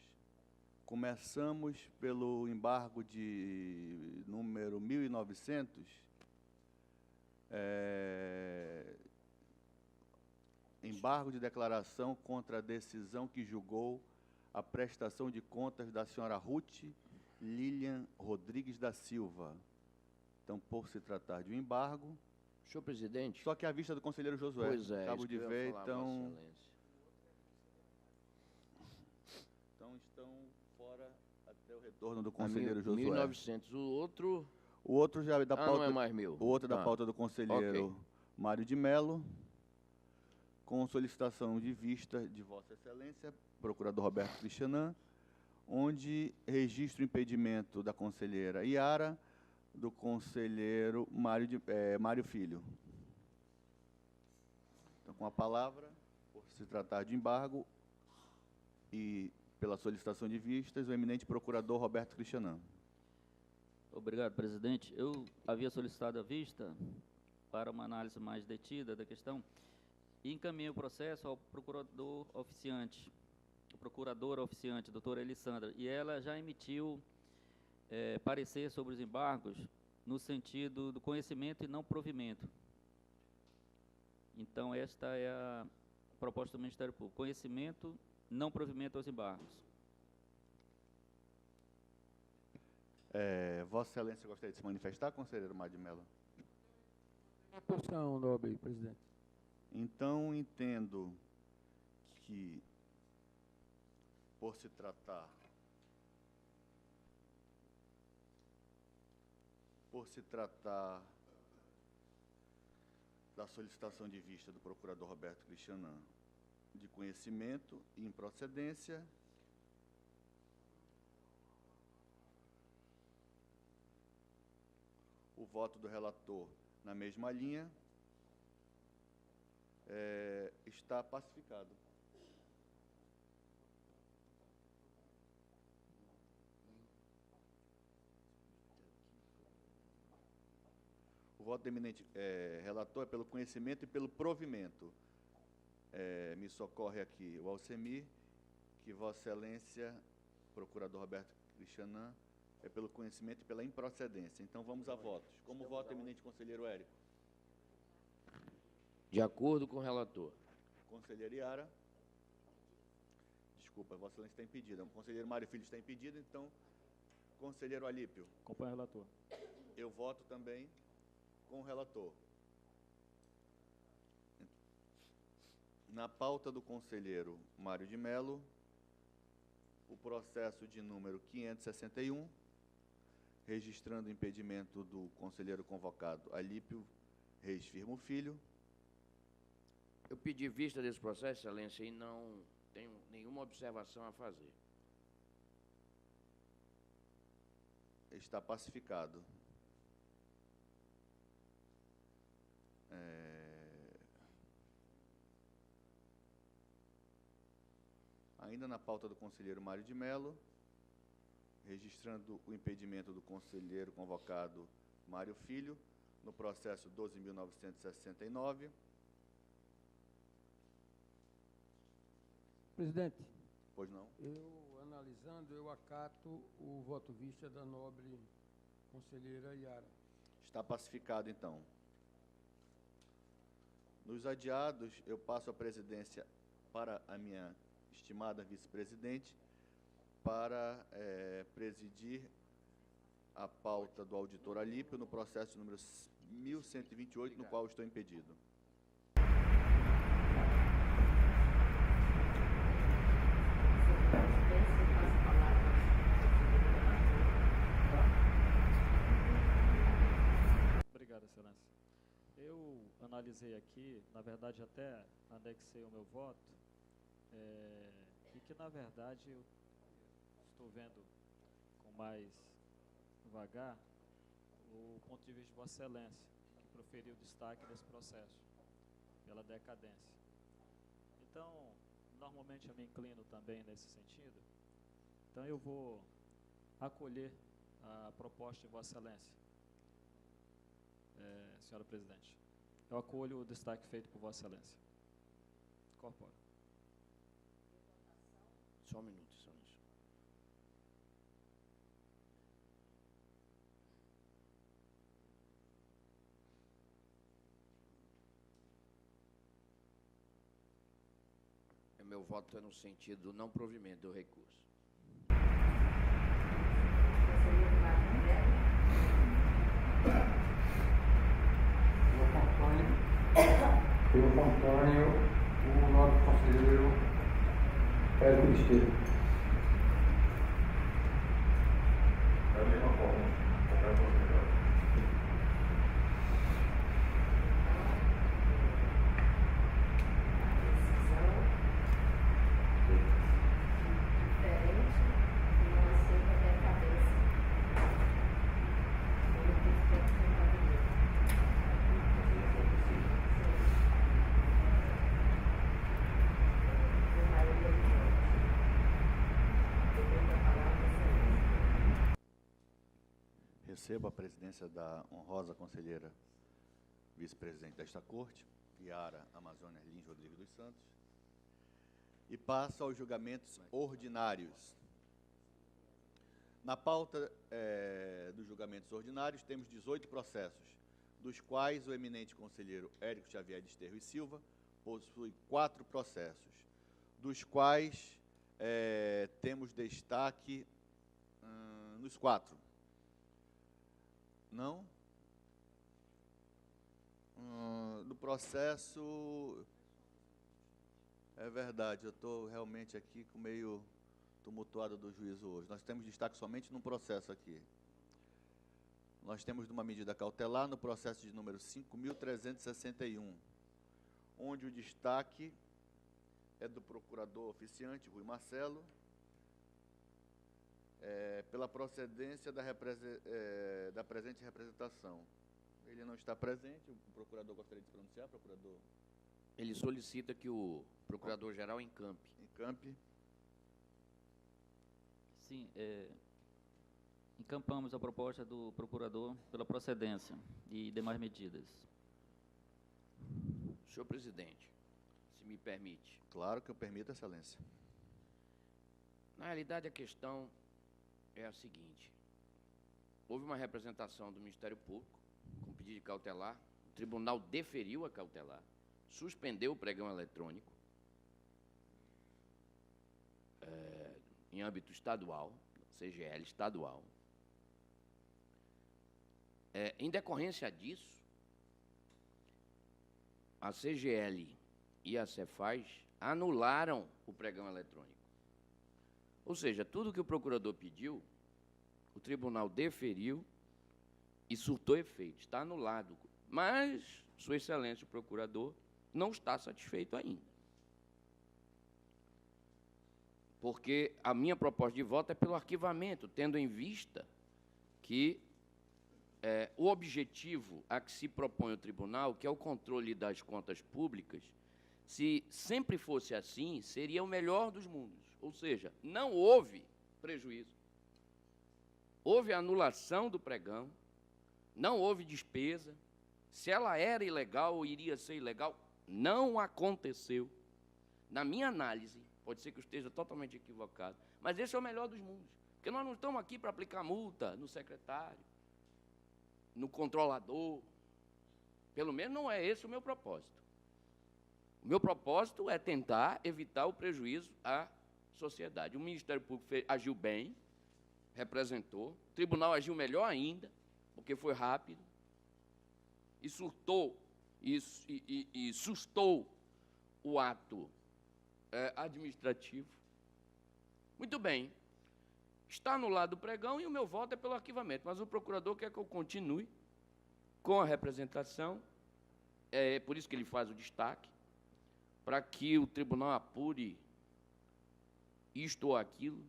Começamos pelo embargo de número 1900, embargo de declaração contra a decisão que julgou a prestação de contas da senhora Ruth Lilian Rodrigues da Silva. Então, por se tratar de um embargo... Senhor presidente... Só que à vista do conselheiro Josué. Pois é, acabo de ver, falar, então... Vossa Excelência. Então, estão fora até o retorno do conselheiro Josué. 1900. O outro... O outro já é da pauta... não é mais meu. O outro é da pauta do conselheiro Mário de Mello, com solicitação de vista de Vossa Excelência, procurador Roberto Cristianan, onde registra o impedimento da conselheira Iara, do conselheiro Mário Filho. Então, com a palavra, por se tratar de embargo e pela solicitação de vistas, o eminente procurador Roberto Cristianan. Obrigado, presidente. Eu havia solicitado a vista para uma análise mais detida da questão e encaminhei o processo ao procurador oficiante, procuradora oficiante, doutora Elissandra, e ela já emitiu parecer sobre os embargos no sentido do conhecimento e não provimento. Então, esta é a proposta do Ministério Público: conhecimento, não provimento aos embargos. Vossa Excelência gostaria de se manifestar, conselheiro Mário de Mello? A posição, nobre presidente. Então, entendo que, por se tratar da solicitação de vista do procurador Roberto Cristianan de conhecimento e improcedência, o voto do relator na mesma linha está pacificado. O voto do eminente relator é pelo conhecimento e pelo provimento. Me socorre aqui o Alcemir, que Vossa Excelência, procurador Roberto Cristianan, é pelo conhecimento e pela improcedência. Então, vamos a votos. Como vota o eminente conselheiro Érico? De acordo com o relator. Conselheiro Iara. Desculpa, Vossa Excelência está impedida. O conselheiro Mário Filho está impedido, então, conselheiro Alípio. Acompanho o relator. Eu voto também com o relator. Na pauta do conselheiro Mário de Mello, o processo de número 561, registrando o impedimento do conselheiro convocado Alípio Reis Firmo Filho. Eu pedi vista desse processo, Excelência, e não tenho nenhuma observação a fazer. Está pacificado. Ainda na pauta do conselheiro Mário de Mello, registrando o impedimento do conselheiro convocado Mário Filho, no processo 12.969. Presidente, Pois não? eu analisando, eu acato o voto vista da nobre conselheira Iara. Está pacificado, então. Nos adiados, eu passo a presidência para a minha estimada vice-presidente, para presidir a pauta do auditor Alípio no processo número 1128, no qual estou impedido. Obrigado, Excelência. Eu analisei aqui, na verdade até anexei o meu voto, e que, na verdade, eu estou vendo com mais vagar o ponto de vista de Vossa Excelência, que proferiu destaque nesse processo, pela decadência. Então, normalmente eu me inclino também nesse sentido, então eu vou acolher a proposta de Vossa Excelência. Senhora Presidente, eu acolho o destaque feito por Vossa Excelência. Incorporo. Só um minuto, Excelência. O meu voto é no sentido do não provimento do recurso. Pelo contrário, o nobre conselheiro Érico Esteiro. Da mesma forma, qualquer possibilidade. Diferente, não aceita a minha cabeça. Recebo a presidência da honrosa conselheira vice-presidente desta Corte, Yara Amazônia Lins Rodrigues dos Santos, e passo aos julgamentos ordinários. Na pauta dos julgamentos ordinários, temos 18 processos, dos quais o eminente conselheiro Érico Xavier Desterro e Silva possui 4 processos, dos quais temos destaque nos 4. Não? Do processo... É verdade, eu estou realmente aqui com meio tumultuado do juízo hoje. Nós temos destaque somente num processo aqui. Nós temos uma medida cautelar no processo de número 5.361, onde o destaque é do procurador oficiante, Rui Marcelo, pela procedência da presente representação. Ele não está presente, o procurador gostaria de se pronunciar, procurador? Ele solicita que o procurador-geral encampe. Encampe. Sim, encampamos a proposta do procurador pela procedência e demais medidas. Senhor presidente, se me permite. Claro que eu permito, Excelência. Na realidade, a questão é a seguinte. Houve uma representação do Ministério Público com pedido de cautelar, o tribunal deferiu a cautelar, suspendeu o pregão eletrônico em âmbito estadual, CGL estadual. Em decorrência disso, a CGL e a Cefaz anularam o pregão eletrônico. Ou seja, tudo que o procurador pediu, o tribunal deferiu e surtou efeito, está anulado. Mas, Sua Excelência, o procurador, não está satisfeito ainda. Porque a minha proposta de voto é pelo arquivamento, tendo em vista que o objetivo a que se propõe o tribunal, que é o controle das contas públicas, se sempre fosse assim, seria o melhor dos mundos. Ou seja, não houve prejuízo. Houve anulação do pregão, não houve despesa. Se ela era ilegal ou iria ser ilegal, não aconteceu. Na minha análise, pode ser que eu esteja totalmente equivocado, mas esse é o melhor dos mundos. Porque nós não estamos aqui para aplicar multa no secretário, no controlador. Pelo menos não é esse o meu propósito. O meu propósito é tentar evitar o prejuízo à sociedade. O Ministério Público agiu bem, representou, o tribunal agiu melhor ainda, porque foi rápido, e surtou, e sustou o ato administrativo. Muito bem, está anulado o pregão e o meu voto é pelo arquivamento, mas o procurador quer que eu continue com a representação, é por isso que ele faz o destaque, para que o tribunal apure isto ou aquilo,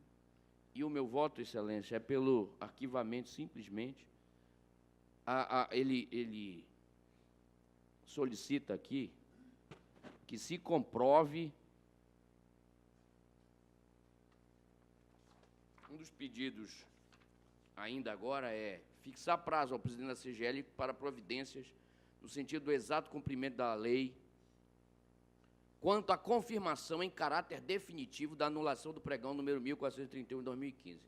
e o meu voto, Excelência, é pelo arquivamento simplesmente. Ele solicita aqui que se comprove um dos pedidos ainda agora é fixar prazo ao presidente da CGL para providências no sentido do exato cumprimento da lei quanto à confirmação em caráter definitivo da anulação do pregão número 1431 de 2015.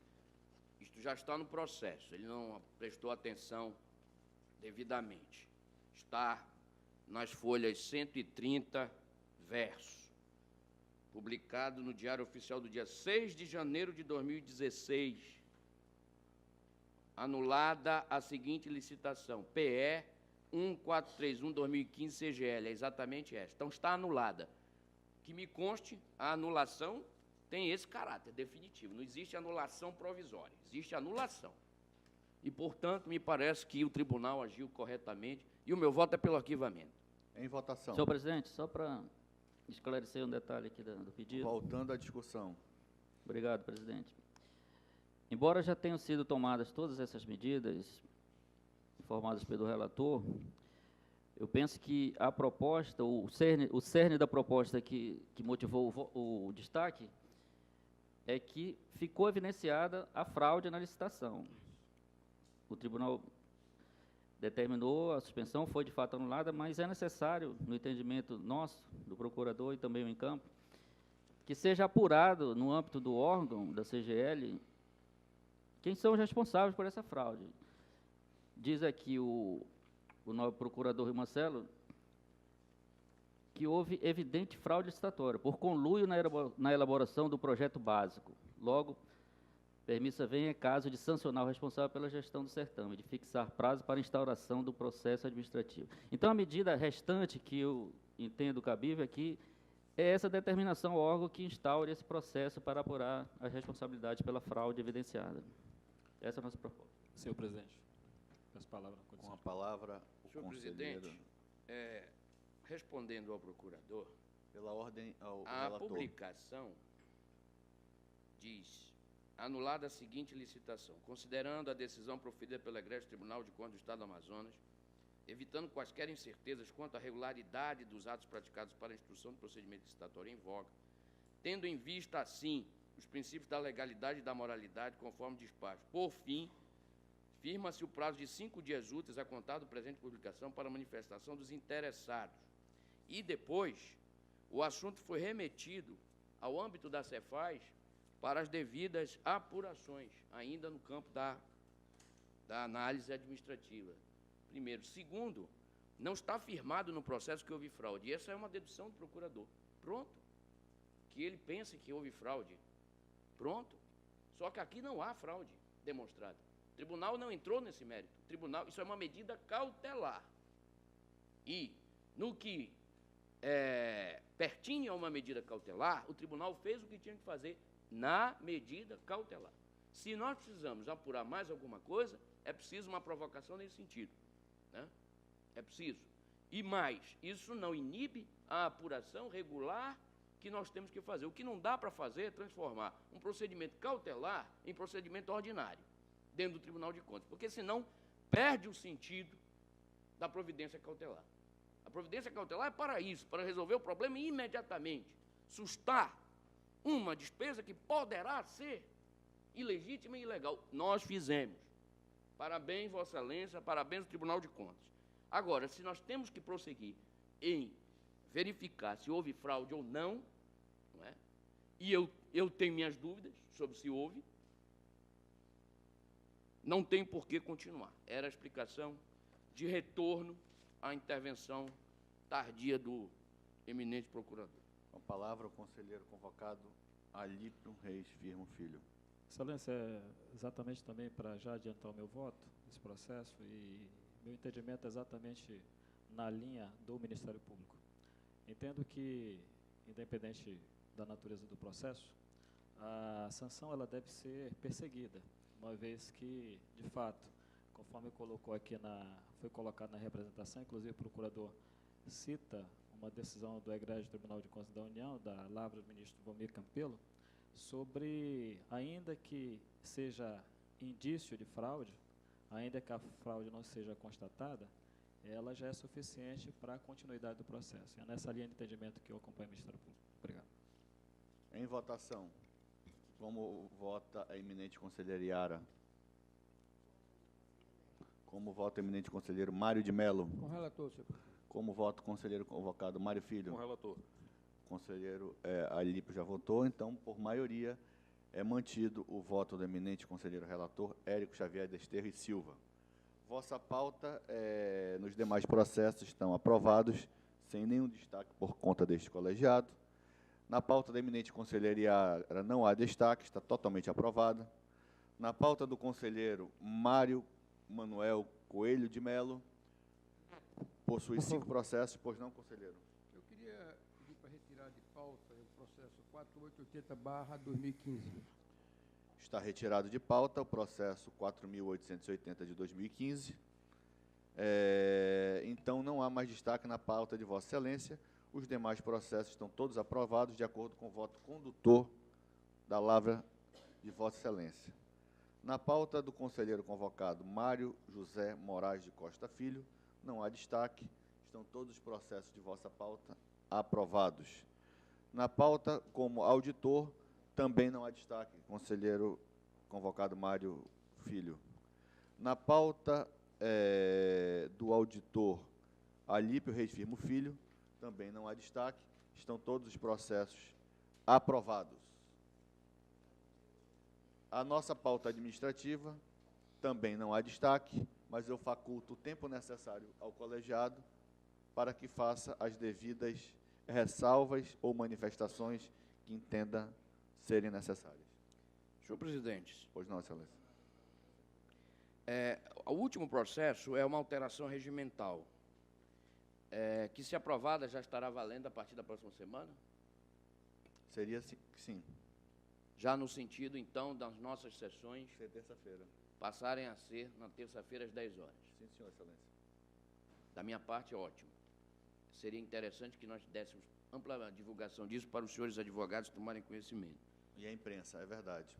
Isto já está no processo, ele não prestou atenção devidamente. Está nas folhas 130, verso, publicado no Diário Oficial do dia 6 de janeiro de 2016, anulada a seguinte licitação, PE 1431-2015 CGL, é exatamente esta. Então, está anulada. Que me conste, a anulação tem esse caráter definitivo, não existe anulação provisória, existe anulação. E, portanto, me parece que o tribunal agiu corretamente e o meu voto é pelo arquivamento. Em votação. Senhor presidente, só para esclarecer um detalhe aqui do pedido. Voltando à discussão. Obrigado, presidente. Embora já tenham sido tomadas todas essas medidas informadas pelo relator, eu penso que a proposta, o cerne da proposta que motivou o destaque é que ficou evidenciada a fraude na licitação. O tribunal determinou, a suspensão foi de fato anulada, mas é necessário, no entendimento nosso, do procurador e também o em campo, que seja apurado no âmbito do órgão da CGL quem são os responsáveis por essa fraude. Diz aqui o novo procurador Rui Marcelo que houve evidente fraude licitatória, por conluio na elaboração do projeto básico. Logo, permissa vem é caso de sancionar o responsável pela gestão do certame, de fixar prazo para instauração do processo administrativo. Então, a medida restante que eu entendo cabível aqui é essa determinação ao órgão que instaure esse processo para apurar as responsabilidades pela fraude evidenciada. Essa é a nossa proposta. Senhor presidente, peço palavra. Com a palavra, o Senhor conselheiro. presidente, respondendo ao procurador, Pela ordem ao a relator. publicação diz: anulada a seguinte licitação, considerando a decisão proferida pelo Egrégio Tribunal de Contas do Estado do Amazonas, evitando quaisquer incertezas quanto à regularidade dos atos praticados para a instrução do procedimento licitatório em voga, tendo em vista, assim, os princípios da legalidade e da moralidade, conforme despacho. Por fim, firma-se o prazo de 5 dias úteis a contar do presente publicação para manifestação dos interessados. E depois, o assunto foi remetido ao âmbito da Cefaz para as devidas apurações, ainda no campo da análise administrativa. Primeiro. Segundo, não está afirmado no processo que houve fraude. E essa é uma dedução do procurador. Pronto. Que ele pense que houve fraude. Pronto. Só que aqui não há fraude demonstrada. O tribunal não entrou nesse mérito. O tribunal, isso é uma medida cautelar. E, no que pertinha a uma medida cautelar, o tribunal fez o que tinha que fazer na medida cautelar. Se nós precisamos apurar mais alguma coisa, é preciso uma provocação nesse sentido. Né? É preciso. E mais, isso não inibe a apuração regular que nós temos que fazer. O que não dá para fazer é transformar um procedimento cautelar em procedimento ordinário, dentro do Tribunal de Contas, porque senão perde o sentido da providência cautelar. A providência cautelar é para isso, para resolver o problema imediatamente, sustar uma despesa que poderá ser ilegítima e ilegal. Nós fizemos. Parabéns, Vossa Excelência, parabéns ao Tribunal de Contas. Agora, se nós temos que prosseguir em verificar se houve fraude ou não, não é? E eu tenho minhas dúvidas sobre se houve, não tem por que continuar. Era a explicação de retorno à intervenção tardia do eminente procurador. Com a palavra, o conselheiro convocado, Alípio Reis Firmo Filho. Excelência, exatamente também para já adiantar o meu voto nesse processo, e meu entendimento é exatamente na linha do Ministério Público. Entendo que, independente da natureza do processo, a sanção ela deve ser perseguida, uma vez que, de fato, conforme colocou aqui foi colocado na representação, inclusive o procurador cita uma decisão do Egrégio Tribunal de Contas da União, da lavra do ministro Valmir Campelo, sobre, ainda que seja indício de fraude, ainda que a fraude não seja constatada, ela já é suficiente para a continuidade do processo. É nessa linha de entendimento que eu acompanho o Ministério Público. Obrigado. Em votação. Como vota a eminente conselheira Yara? Como voto o eminente conselheiro Mário de Mello. Com o relator, senhor presidente. Como voto o conselheiro convocado Mário Filho. Com o relator. Conselheiro Alípio já votou, então, por maioria, é mantido o voto do eminente conselheiro relator Érico Xavier Desterro e Silva. Vossa pauta, nos demais processos, estão aprovados, sem nenhum destaque por conta deste colegiado. Na pauta da eminente conselheira Iara não há destaque, está totalmente aprovada. Na pauta do conselheiro Mário Manuel Coelho de Mello, possui 5 processos, pois não, conselheiro? Eu queria pedir para retirar de pauta o processo 4880/2015. Está retirado de pauta o processo 4.880 de 2015. Então, não há mais destaque na pauta de Vossa Excelência. Os demais processos estão todos aprovados de acordo com o voto condutor da lavra de Vossa Excelência. Na pauta do conselheiro convocado Mário José Moraes de Costa Filho, não há destaque. Estão todos os processos de vossa pauta aprovados. Na pauta, como auditor, também não há destaque. Conselheiro convocado Mário Filho. Na pauta do auditor Alípio Reis Firmo Filho, também não há destaque. Estão todos os processos aprovados. A nossa pauta administrativa também não há destaque, mas eu faculto o tempo necessário ao colegiado para que faça as devidas ressalvas ou manifestações que entenda serem necessárias. Senhor presidente, Pois não, excelência. o último processo é uma alteração regimental, que, se aprovada, já estará valendo a partir da próxima semana? Seria sim. Já no sentido, então, das nossas sessões Ser terça-feira. passarem a ser na terça-feira às 10 horas. Sim, senhor, excelência. Da minha parte, ótimo. Seria interessante que nós dessemos ampla divulgação disso para os senhores advogados tomarem conhecimento. E a imprensa, é verdade.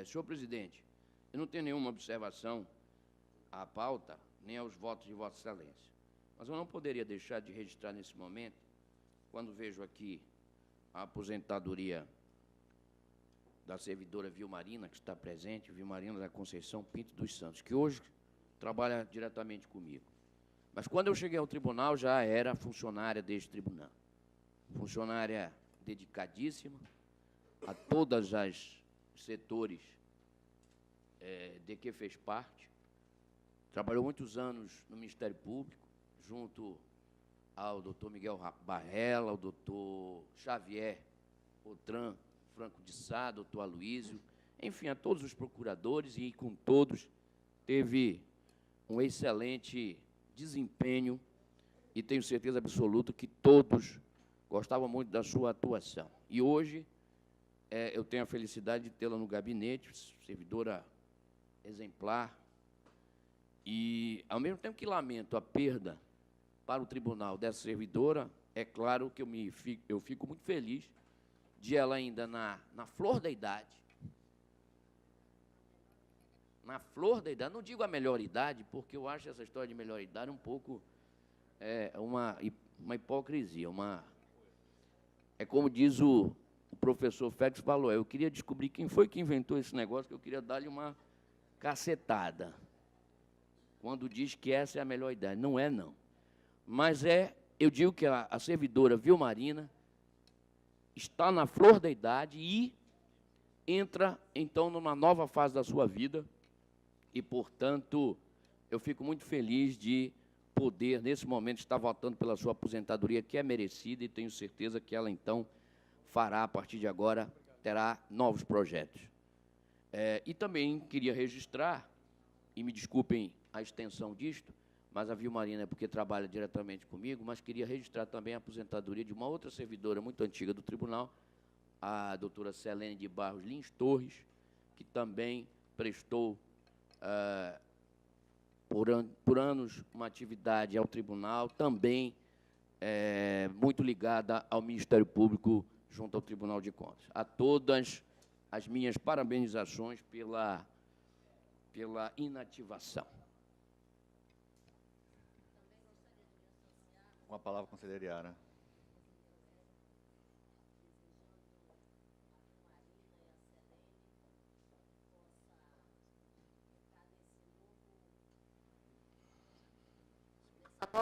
Senhor presidente, eu não tenho nenhuma observação à pauta, nem aos votos de Vossa Excelência. Mas eu não poderia deixar de registrar nesse momento, quando vejo aqui a aposentadoria da servidora Vilmarina, que está presente, Vilmarina da Conceição Pinto dos Santos, que hoje trabalha diretamente comigo. Mas quando eu cheguei ao tribunal, já era funcionária deste tribunal. Funcionária dedicadíssima a todos os setores de que fez parte. Trabalhou muitos anos no Ministério Público, junto ao doutor Miguel Barrela, ao doutor Xavier Otran Franco de Sá, doutor Aloísio, enfim, a todos os procuradores, e com todos teve um excelente desempenho, e tenho certeza absoluta que todos gostavam muito da sua atuação. E hoje eu tenho a felicidade de tê-la no gabinete, servidora exemplar, e, ao mesmo tempo que lamento a perda para o tribunal dessa servidora, é claro que eu fico muito feliz de ela ainda na flor da idade, não digo a melhor idade, porque eu acho essa história de melhor idade um pouco uma hipocrisia, é como diz o professor Félix falou, eu queria descobrir quem foi que inventou esse negócio, que eu queria dar-lhe uma cacetada, quando diz que essa é a melhor idade. Não é, não. Mas eu digo que a servidora Vilmarina está na flor da idade e entra, então, numa nova fase da sua vida, e, portanto, eu fico muito feliz de poder, nesse momento, estar votando pela sua aposentadoria, que é merecida, e tenho certeza que ela, então, fará, a partir de agora, terá novos projetos. E também queria registrar, e me desculpem a extensão disto, mas a Vilmarina é porque trabalha diretamente comigo, mas queria registrar também a aposentadoria de uma outra servidora muito antiga do tribunal, a doutora Selene de Barros Lins Torres, que também prestou por anos uma atividade ao tribunal, também muito ligada ao Ministério Público junto ao Tribunal de Contas. A todas as minhas parabenizações pela inativação. Com a palavra, conselheira Iara.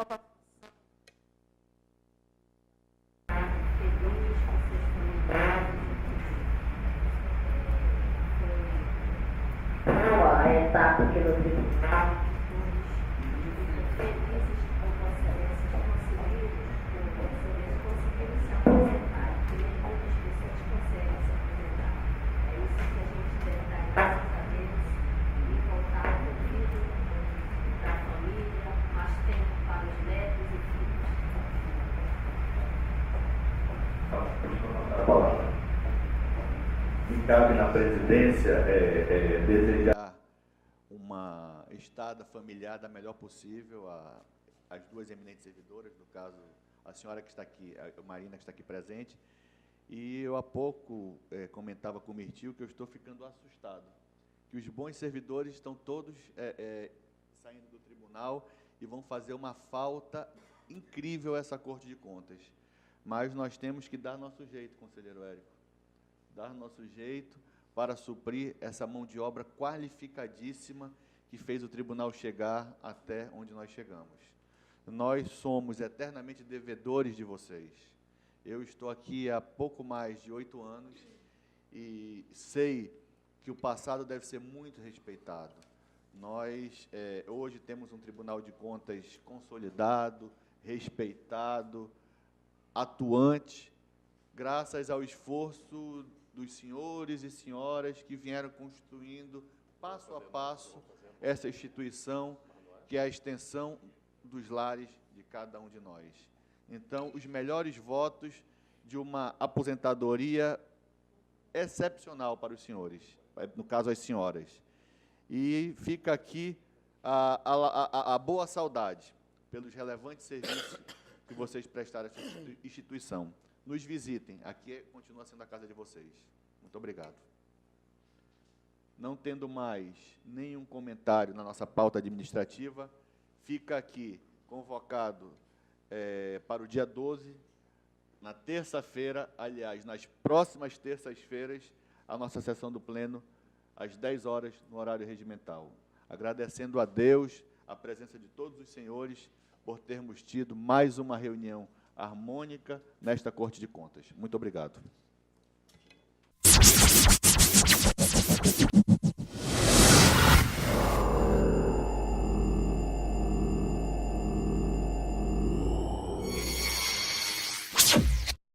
nova função. Feliz com seus familiares. Boa a etapa aqui no tribunal. Felizes com Vossa Excelência conseguiram se aposentar, porque nem muitas pessoas conseguem se aposentar. É isso que a gente deve dar graças a Deus e voltar ao convívio da família, mais tempo para os netos e filhos. Me cabe na presidência desejar uma estada familiar da melhor possível às duas eminentes servidoras, no caso, a senhora que está aqui, a Marina que está aqui presente, e eu há pouco comentava com o Mirtio que eu estou ficando assustado, que os bons servidores estão todos saindo do tribunal e vão fazer uma falta incrível a essa Corte de Contas. Mas nós temos que dar nosso jeito, conselheiro Érico, dar nosso jeito para suprir essa mão de obra qualificadíssima que fez o tribunal chegar até onde nós chegamos. Nós somos eternamente devedores de vocês. Eu estou aqui há pouco mais de 8 anos e sei que o passado deve ser muito respeitado. Nós, hoje, temos um Tribunal de Contas consolidado, respeitado, atuante, graças ao esforço dos senhores e senhoras que vieram construindo, passo a passo, essa instituição, que é a extensão dos lares de cada um de nós. Então, os melhores votos de uma aposentadoria excepcional para os senhores, no caso, as senhoras. E fica aqui a boa saudade pelos relevantes serviços que vocês prestaram a essa instituição. Nos visitem, aqui continua sendo a casa de vocês. Muito obrigado. Não tendo mais nenhum comentário na nossa pauta administrativa, fica aqui convocado para o dia 12, na terça-feira, aliás, nas próximas terças-feiras, a nossa sessão do Pleno, às 10 horas, no horário regimental. Agradecendo a Deus a presença de todos os senhores por termos tido mais uma reunião harmônica nesta Corte de Contas. Muito obrigado.